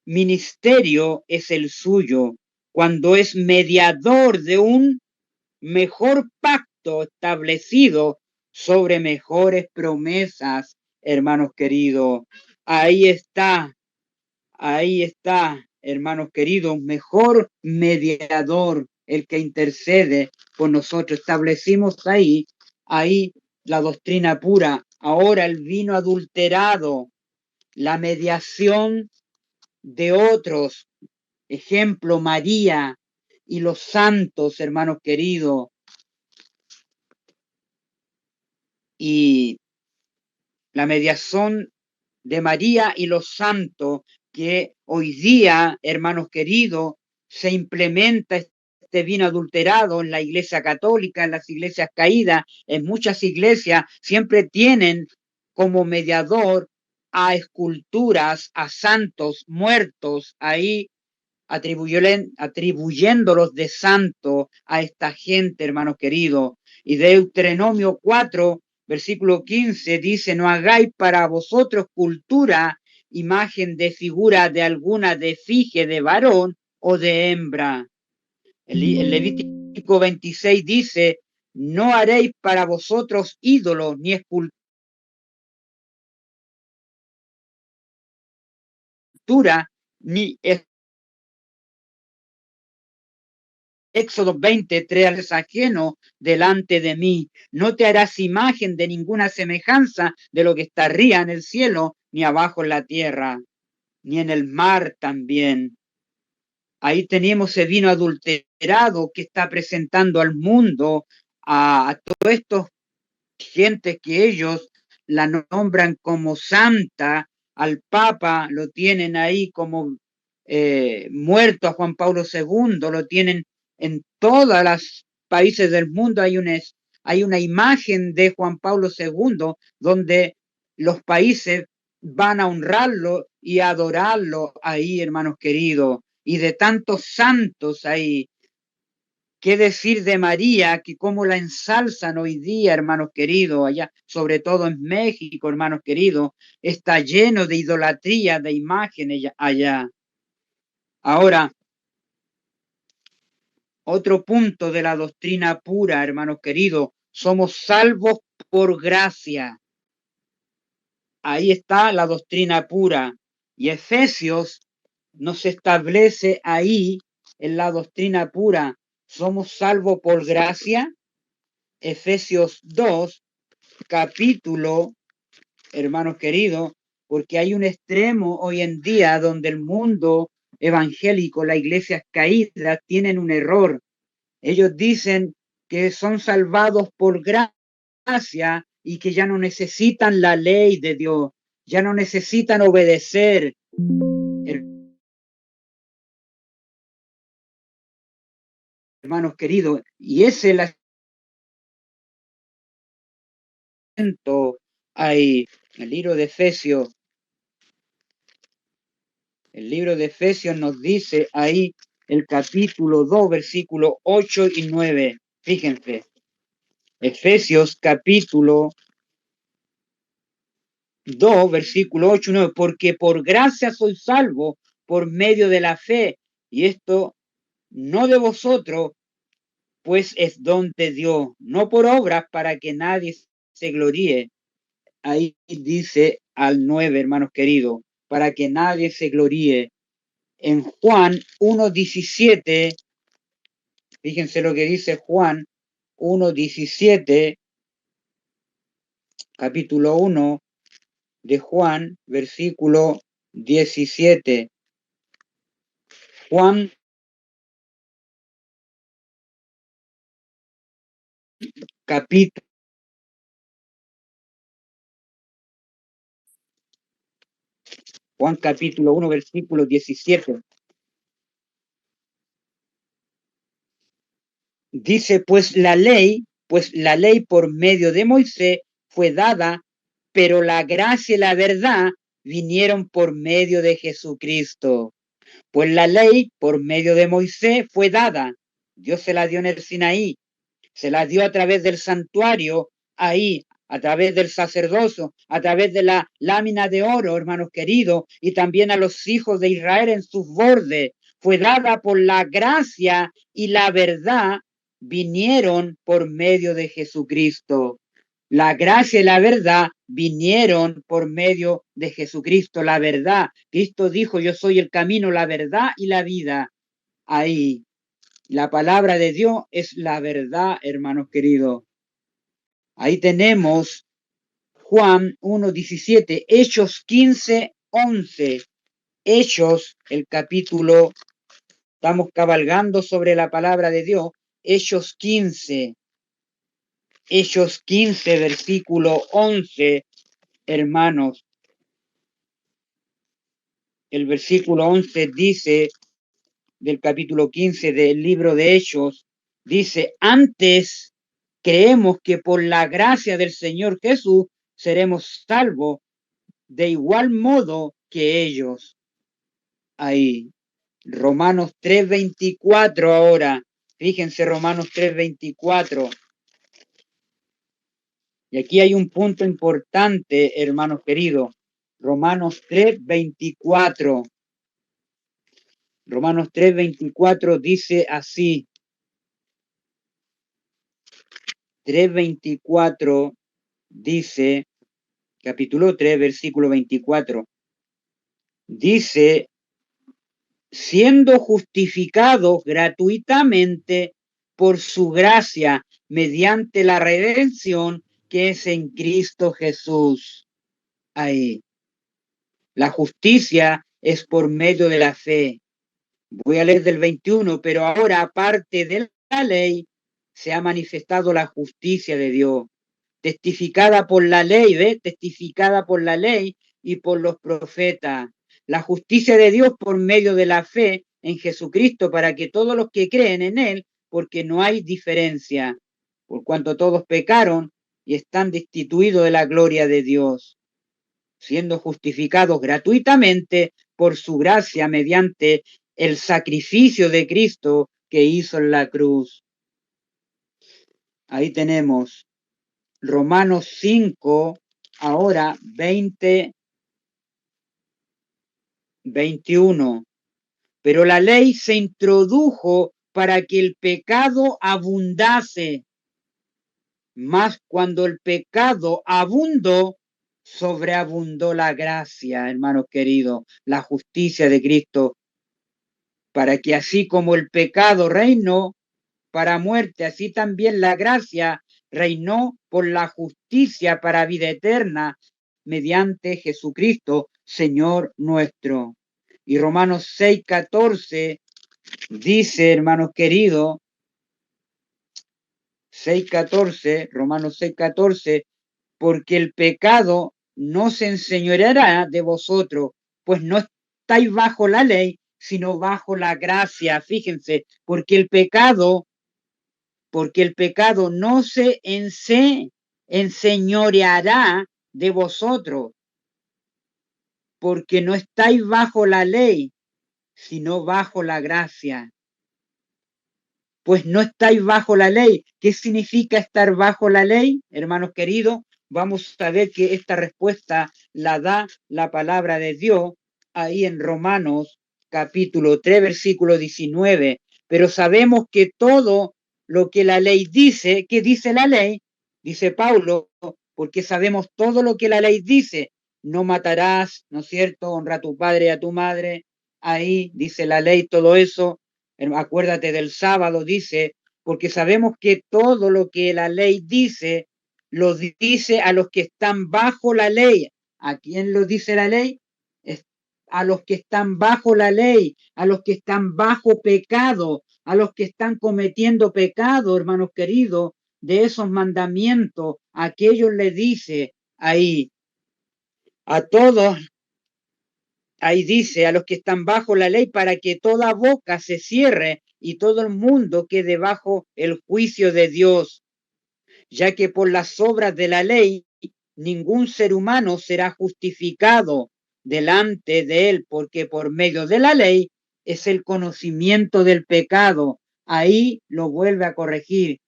ministerio es el suyo, cuando es mediador de un mejor pacto establecido sobre mejores promesas, hermanos queridos. Ahí está, hermanos queridos, mejor mediador, el que intercede por nosotros. Establecimos ahí la doctrina pura. Ahora el vino adulterado, la mediación de otros, ejemplo María y los santos, hermanos queridos, y la mediación de María y los santos que hoy día, hermanos queridos, se implementa este vino adulterado en la iglesia católica, en las iglesias caídas, en muchas iglesias siempre tienen como mediador a esculturas, a santos muertos ahí, atribuyéndolos de santo a esta gente, hermanos queridos. Y Deuteronomio 4, versículo 15 dice, no hagáis para vosotros cultura, imagen de figura de alguna de efigie de varón o de hembra. El Levítico 26 dice, no haréis para vosotros ídolos ni escultura, ni Éxodo 23 es ajeno delante de mí. No te harás imagen de ninguna semejanza de lo que está arriba en el cielo, ni abajo en la tierra, ni en el mar también. Ahí tenemos ese vino adulterado que está presentando al mundo a todos estos gentes que ellos la nombran como santa, al Papa lo tienen ahí como muerto, a Juan Pablo II, lo tienen en todos los países del mundo, hay una imagen de Juan Pablo II donde los países van a honrarlo y a adorarlo ahí, hermanos queridos, y de tantos santos ahí. ¿Qué decir de María, que cómo la ensalzan hoy día, hermanos queridos, allá, sobre todo en México, hermanos queridos, está lleno de idolatría, de imágenes allá. Ahora, otro punto de la doctrina pura, hermanos queridos, somos salvos por gracia. Ahí está la doctrina pura. Y Efesios nos establece ahí en la doctrina pura. somos salvos por gracia. Efesios 2, capítulo, hermanos queridos, porque hay un extremo hoy en día donde el mundo evangélico, la iglesia caída, tienen un error. Ellos dicen que son salvados por gracia y que ya no necesitan la ley de Dios, ya no necesitan obedecer. Hermanos queridos, y ese es el ahí, el libro de Efesios. El libro de Efesios nos dice ahí el capítulo 2, versículos 8 y 9. Fíjense, Efesios capítulo 2, versículo 8 y 9. Porque por gracia soy salvo por medio de la fe, y esto no de vosotros, pues es don de Dios, no por obras para que nadie se gloríe. Ahí dice al 9, hermanos queridos, para que nadie se gloríe. En Juan 1:17, fíjense lo que dice Juan 1:17, capítulo 1 de Juan, versículo 17. Juan capítulo Juan capítulo 1, versículo 17. Dice, pues la ley por medio de Moisés fue dada, pero la gracia y la verdad vinieron por medio de Jesucristo. Pues la ley por medio de Moisés fue dada. Dios se la dio en el Sinaí, se la dio a través del santuario, ahí, a través del sacerdocio, a través de la lámina de oro, hermanos queridos, y también a los hijos de Israel en sus bordes. Fue dada por la gracia y la verdad vinieron por medio de Jesucristo. La gracia y la verdad vinieron por medio de Jesucristo. La verdad, Cristo dijo, yo soy el camino, la verdad y la vida. Ahí, la palabra de Dios es la verdad, hermanos queridos. Ahí tenemos Juan 1:17, Hechos 15:11. Hechos, el capítulo, estamos cabalgando sobre la palabra de Dios. Hechos 15, versículo 11, hermanos. El versículo 11 dice, del capítulo 15 del libro de Hechos, dice, antes creemos que por la gracia del Señor Jesús seremos salvos de igual modo que ellos. Ahí, Romanos 3:24 ahora. Fíjense, Romanos 3:24. Y aquí hay un punto importante, hermanos queridos. Romanos 3:24. Romanos 3:24 dice así. 3:24 dice, capítulo 3, versículo 24. Dice, siendo justificados gratuitamente por su gracia mediante la redención que es en Cristo Jesús. Ahí. La justicia es por medio de la fe. Voy a leer del 21, pero ahora aparte de la ley se ha manifestado la justicia de Dios, testificada por la ley, ¿ves? Testificada por la ley y por los profetas. La justicia de Dios por medio de la fe en Jesucristo para que todos los que creen en Él, porque no hay diferencia, por cuanto todos pecaron y están destituidos de la gloria de Dios, siendo justificados gratuitamente por su gracia mediante el sacrificio de Cristo que hizo en la cruz. Ahí tenemos Romanos 5, ahora 20, 21. Pero la ley se introdujo para que el pecado abundase. Mas cuando el pecado abundó, sobreabundó la gracia, hermanos queridos, la justicia de Cristo, para que así como el pecado reinó para muerte, así también la gracia reinó por la justicia para vida eterna mediante Jesucristo, Señor nuestro. Y Romanos 6:14 dice, hermanos queridos, 6:14, Romanos 6:14, porque el pecado no se enseñoreará de vosotros, pues no estáis bajo la ley, sino bajo la gracia. Fíjense, porque el pecado no se enseñoreará de vosotros, porque no estáis bajo la ley, sino bajo la gracia. Pues no estáis bajo la ley. ¿Qué significa estar bajo la ley, hermanos queridos? Vamos a ver que esta respuesta la da la palabra de Dios ahí en Romanos capítulo 3, versículo 19. Pero sabemos que todo lo que la ley dice, ¿qué dice la ley? Dice Pablo, porque sabemos todo lo que la ley dice. No matarás, ¿no es cierto? Honra a tu padre y a tu madre. Ahí dice la ley todo eso. Acuérdate del sábado, dice, porque sabemos que todo lo que la ley dice, lo dice a los que están bajo la ley. ¿A quién lo dice la ley? A los que están bajo la ley, a los que están bajo pecado, a los que están cometiendo pecado, hermanos queridos, de esos mandamientos. A aquellos le dice ahí, a todos, ahí dice, a los que están bajo la ley, para que toda boca se cierre y todo el mundo quede bajo el juicio de Dios, ya que por las obras de la ley ningún ser humano será justificado delante de él, porque por medio de la ley es el conocimiento del pecado. Ahí lo vuelve a corregir,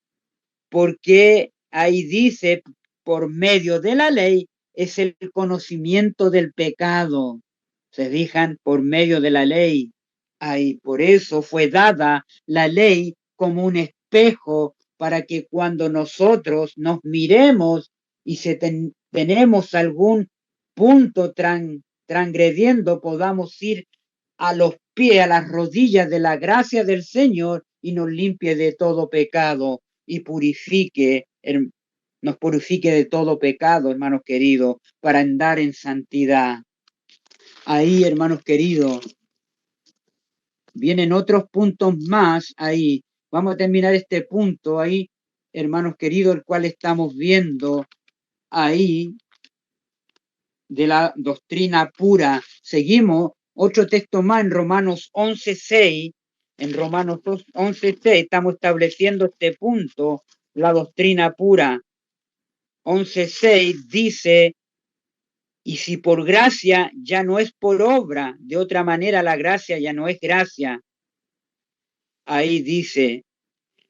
porque ahí dice, por medio de la ley es el conocimiento del pecado. Se fijan, por medio de la ley. Ahí, por eso fue dada la ley como un espejo para que cuando nosotros nos miremos y tenemos algún punto transgrediendo, podamos ir a los pies, a las rodillas de la gracia del Señor y nos limpie de todo pecado y nos purifique de todo pecado, hermanos queridos, para andar en santidad. Ahí, hermanos queridos, vienen otros puntos más ahí. Vamos a terminar este punto ahí, hermanos queridos, el cual estamos viendo ahí de la doctrina pura. Seguimos otro texto más en Romanos 11:6. En Romanos 11:6 estamos estableciendo este punto, la doctrina pura. 11:6 dice, y si por gracia ya no es por obra, de otra manera la gracia ya no es gracia. Ahí dice,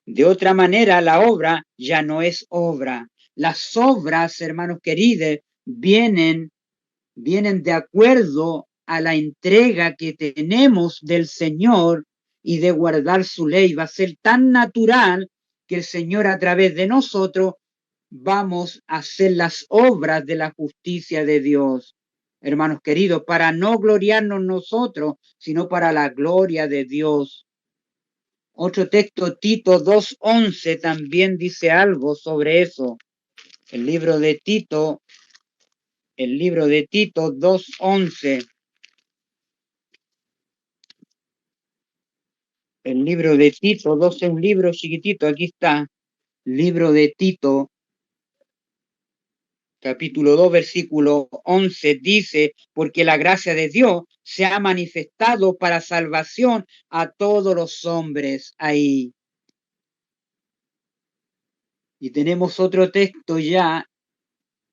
de otra manera la obra ya no es obra. Las obras, hermanos queridos, vienen de acuerdo a la entrega que tenemos del Señor y de guardar su ley. Va a ser tan natural que el Señor a través de nosotros vamos a hacer las obras de la justicia de Dios, hermanos queridos, para no gloriarnos nosotros, sino para la gloria de Dios. Otro texto, Tito 2:11, también dice algo sobre eso. El libro de Tito 2:11. El libro de Tito 2 es un libro chiquitito, aquí está. Libro de Tito, capítulo 2, versículo 11, dice, porque la gracia de Dios se ha manifestado para salvación a todos los hombres ahí. Y tenemos otro texto ya,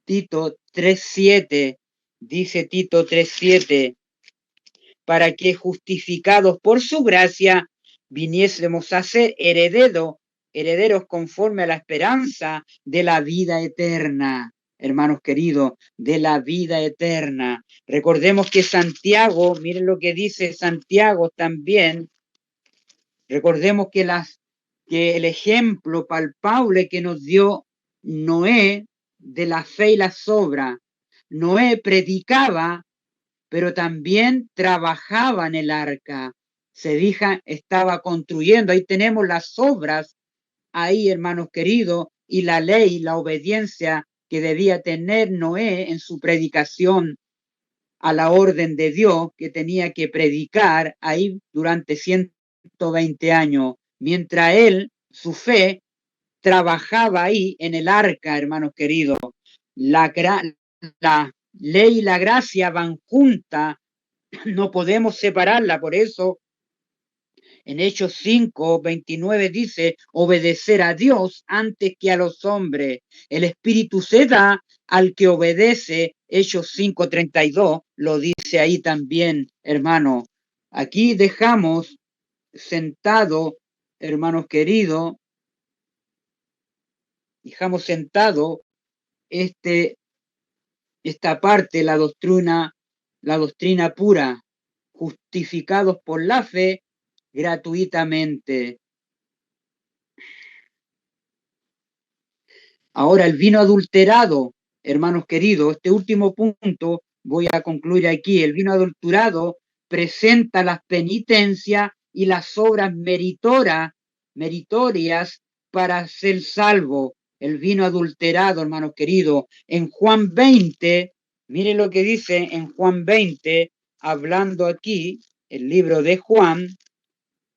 Tito 3:7, dice Tito 3:7, para que justificados por su gracia viniésemos a ser herederos conforme a la esperanza de la vida eterna. Hermanos queridos, de la vida eterna. Recordemos que Santiago, miren lo que dice Santiago también, recordemos que el ejemplo palpable que nos dio Noé de la fe y las obras. Noé predicaba, pero también trabajaba en el arca. Se estaba construyendo. Ahí tenemos las obras ahí, hermanos queridos, y la ley, la obediencia que debía tener Noé en su predicación a la orden de Dios, que tenía que predicar ahí durante 120 años, mientras él, su fe, trabajaba ahí en el arca, hermanos queridos. La, la ley y la gracia van juntas, no podemos separarla, por eso en Hechos 5:29 dice, obedecer a Dios antes que a los hombres. El Espíritu se da al que obedece. Hechos 5:32 lo dice ahí también, hermano. Aquí dejamos sentado, hermanos queridos, dejamos sentado esta parte, la doctrina pura, justificados por la fe gratuitamente. Ahora, el vino adulterado, hermanos queridos, este último punto voy a concluir aquí. El vino adulterado presenta las penitencias y las obras meritorias para ser salvo. El vino adulterado, hermanos queridos, en Juan 20, mire lo que dice en Juan 20, hablando aquí, el libro de Juan,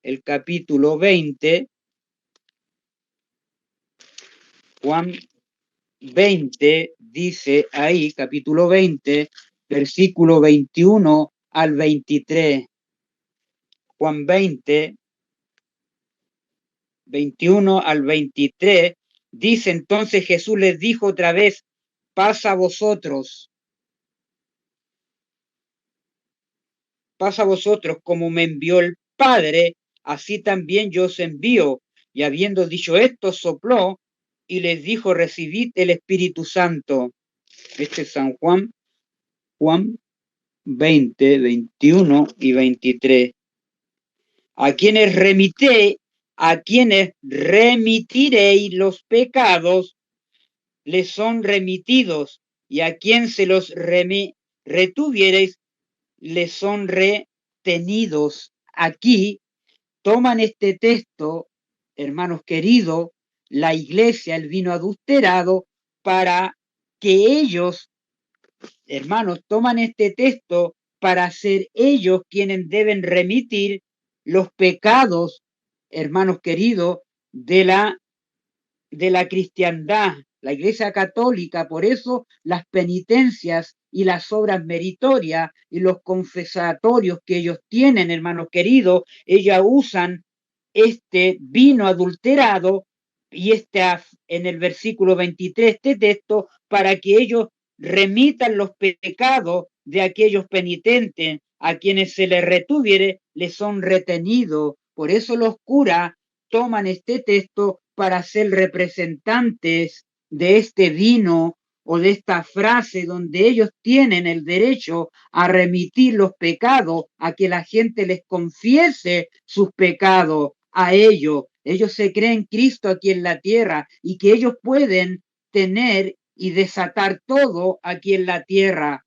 el capítulo 20, Juan 20 dice ahí, capítulo 20, versículo 21 al 23. Juan 20, 21 al 23, dice entonces Jesús les dijo otra vez, paz a vosotros, como me envió el Padre, así también yo os envío. Y habiendo dicho esto, sopló y les dijo, recibid el Espíritu Santo. Este es San Juan, Juan 20, 21 y 23. A quienes remitiréis los pecados, les son remitidos, y a quien se los retuviereis, les son retenidos. Aquí toman este texto, hermanos queridos, la iglesia, el vino adulterado, para que ellos, hermanos, toman este texto para ser ellos quienes deben remitir los pecados, hermanos queridos, de la cristiandad, la Iglesia Católica. Por eso las penitencias y las obras meritorias y los confesatorios que ellos tienen, hermanos queridos, ellas usan este vino adulterado y en el versículo 23 este texto para que ellos remitan los pecados de aquellos penitentes a quienes se les retuviere, les son retenidos. Por eso los curas toman este texto para ser representantes de este vino o de esta frase donde ellos tienen el derecho a remitir los pecados, a que la gente les confiese sus pecados a ellos. Ellos se creen Cristo aquí en la tierra y que ellos pueden tener y desatar todo aquí en la tierra.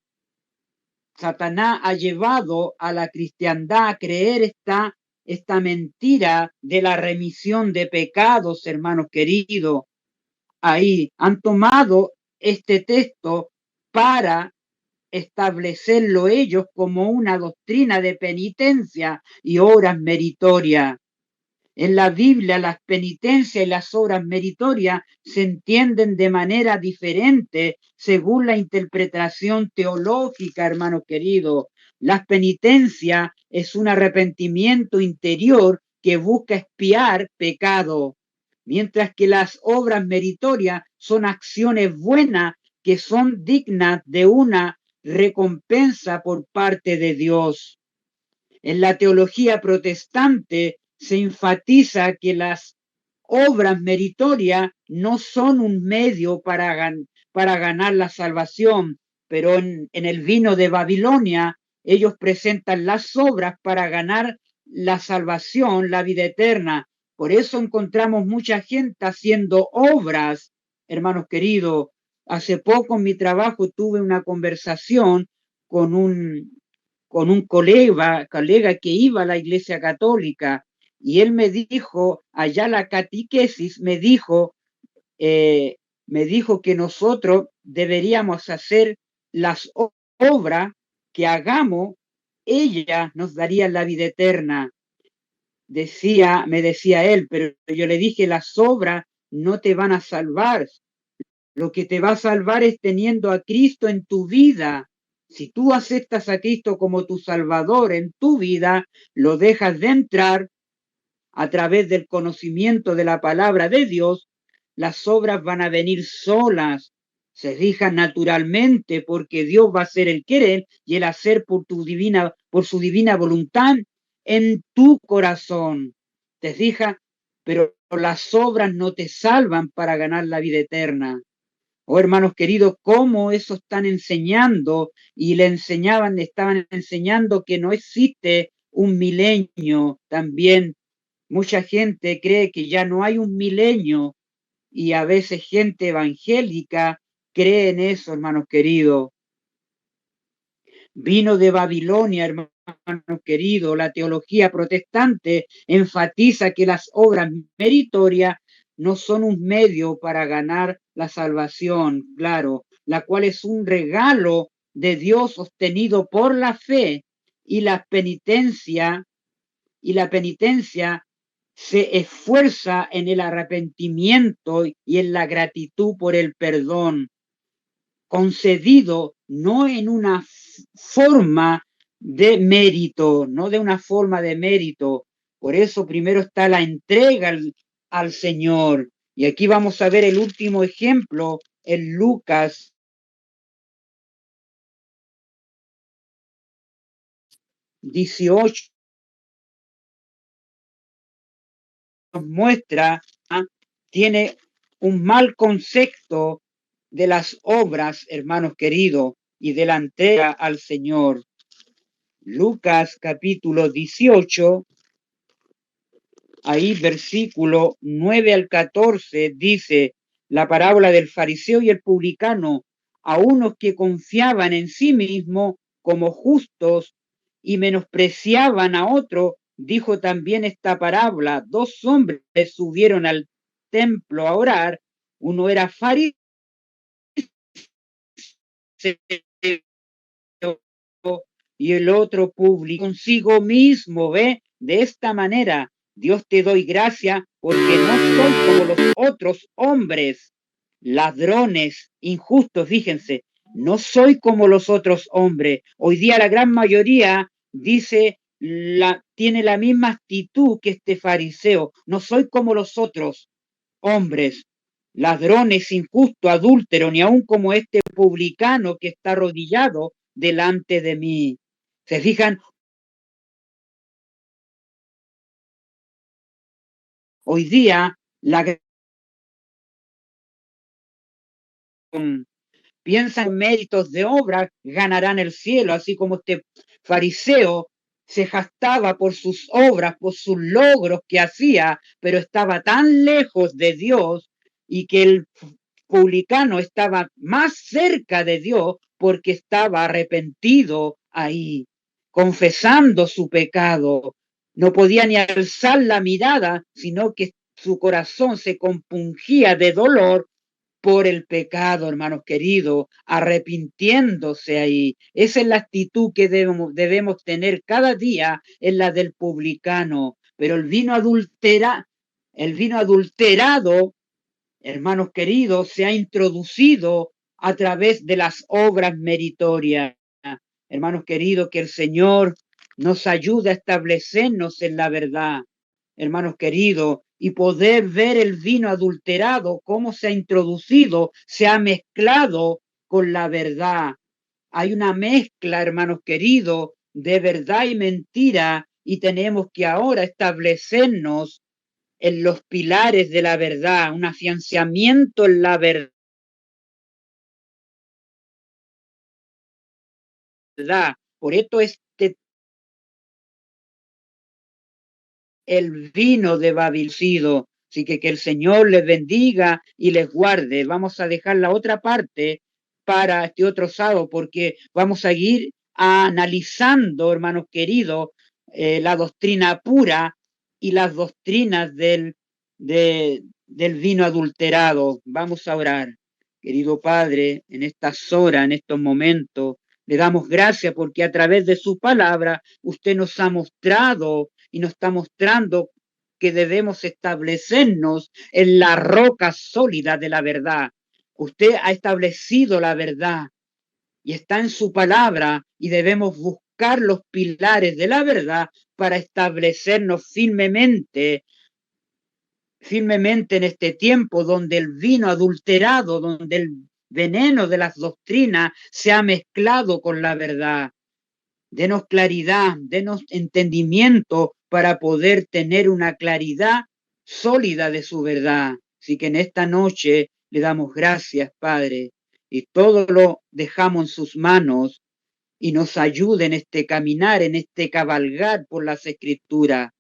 Satanás ha llevado a la cristiandad a creer esta mentira de la remisión de pecados, hermanos queridos. Ahí han tomado este texto para establecerlo ellos como una doctrina de penitencia y obras meritorias. En la Biblia las penitencias y las obras meritorias se entienden de manera diferente según la interpretación teológica, hermanos queridos. Las penitencias es un arrepentimiento interior que busca expiar pecado, mientras que las obras meritorias son acciones buenas que son dignas de una recompensa por parte de Dios. En la teología protestante se enfatiza que las obras meritorias no son un medio para ganar la salvación, pero en el vino de Babilonia ellos presentan las obras para ganar la salvación, la vida eterna. Por eso encontramos mucha gente haciendo obras, hermanos queridos. Hace poco en mi trabajo tuve una conversación con un colega que iba a la Iglesia Católica y él me dijo, allá la catequesis me dijo que nosotros deberíamos hacer las obras que hagamos, ella nos daría la vida eterna. Me decía él, pero yo le dije, las obras no te van a salvar. Lo que te va a salvar es teniendo a Cristo en tu vida. Si tú aceptas a Cristo como tu Salvador en tu vida, lo dejas de entrar a través del conocimiento de la palabra de Dios, las obras van a venir solas, se fijan naturalmente, porque Dios va a hacer el querer y el hacer por su divina voluntad en tu corazón. ¿Te fijas? Pero las obras no te salvan para ganar la vida eterna. Oh, hermanos queridos, cómo eso están enseñando y estaban enseñando que no existe un milenio. También mucha gente cree que ya no hay un milenio y a veces gente evangélica cree en eso, hermanos queridos. Vino de Babilonia, hermanos queridos. La teología protestante enfatiza que las obras meritorias no son un medio para ganar la salvación, claro, la cual es un regalo de Dios obtenido por la fe, y la penitencia se esfuerza en el arrepentimiento y en la gratitud por el perdón concedido, no en una forma de mérito, no de una forma de mérito. Por eso primero está la entrega al Señor. Y aquí vamos a ver el último ejemplo en Lucas 18. Nos muestra, tiene un mal concepto de las obras, hermanos queridos, y de la entrega al Señor. Lucas capítulo 18, ahí versículo 9 al 14, dice la parábola del fariseo y el publicano, a unos que confiaban en sí mismos como justos y menospreciaban a otros, dijo también esta parábola: dos hombres subieron al templo a orar, uno era fariseo y el otro público consigo mismo, ¿ve? De esta manera, Dios te doy gracia porque no soy como los otros hombres, ladrones, injustos, fíjense, no soy como los otros hombres. Hoy día la gran mayoría tiene la misma actitud que este fariseo, no soy como los otros hombres, ladrones, injustos, adúlteros, ni aun como este publicano que está arrodillado delante de mí. ¿Se fijan? Hoy día piensan en méritos de obra, ganarán el cielo, así como este fariseo se jactaba por sus obras, por sus logros que hacía, pero estaba tan lejos de Dios, y que el publicano estaba más cerca de Dios porque estaba arrepentido ahí, confesando su pecado. No podía ni alzar la mirada, sino que su corazón se compungía de dolor por el pecado, hermanos queridos, arrepintiéndose ahí. Esa es la actitud que debemos tener cada día, en la del publicano. Pero el vino adulterado, hermanos queridos, se ha introducido a través de las obras meritorias. Hermanos queridos, que el Señor nos ayude a establecernos en la verdad, hermanos queridos, y poder ver el vino adulterado, cómo se ha introducido, se ha mezclado con la verdad. Hay una mezcla, hermanos queridos, de verdad y mentira, y tenemos que ahora establecernos en los pilares de la verdad, un afianzamiento en la verdad. Por esto el vino de Babilcido. Así que el Señor les bendiga y les guarde. Vamos a dejar la otra parte para este otro sábado, porque vamos a ir analizando, hermanos queridos, la doctrina pura y las doctrinas del vino adulterado. Vamos a orar. Querido Padre, en estas horas, en estos momentos, le damos gracias porque a través de su palabra usted nos ha mostrado y nos está mostrando que debemos establecernos en la roca sólida de la verdad. Usted ha establecido la verdad y está en su palabra y debemos buscar los pilares de la verdad para establecernos firmemente en este tiempo donde el vino adulterado, donde el veneno de las doctrinas se ha mezclado con la verdad. Denos claridad, denos entendimiento para poder tener una claridad sólida de su verdad. Así que en esta noche le damos gracias, Padre, y todo lo dejamos en sus manos y nos ayude en este caminar, en este cabalgar por las Escrituras.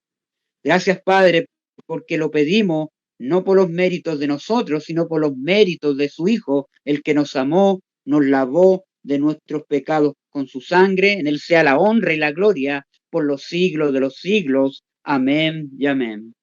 Gracias, Padre, porque lo pedimos no por los méritos de nosotros, sino por los méritos de su Hijo, el que nos amó, nos lavó de nuestros pecados con su sangre. En él sea la honra y la gloria por los siglos de los siglos. Amén y amén.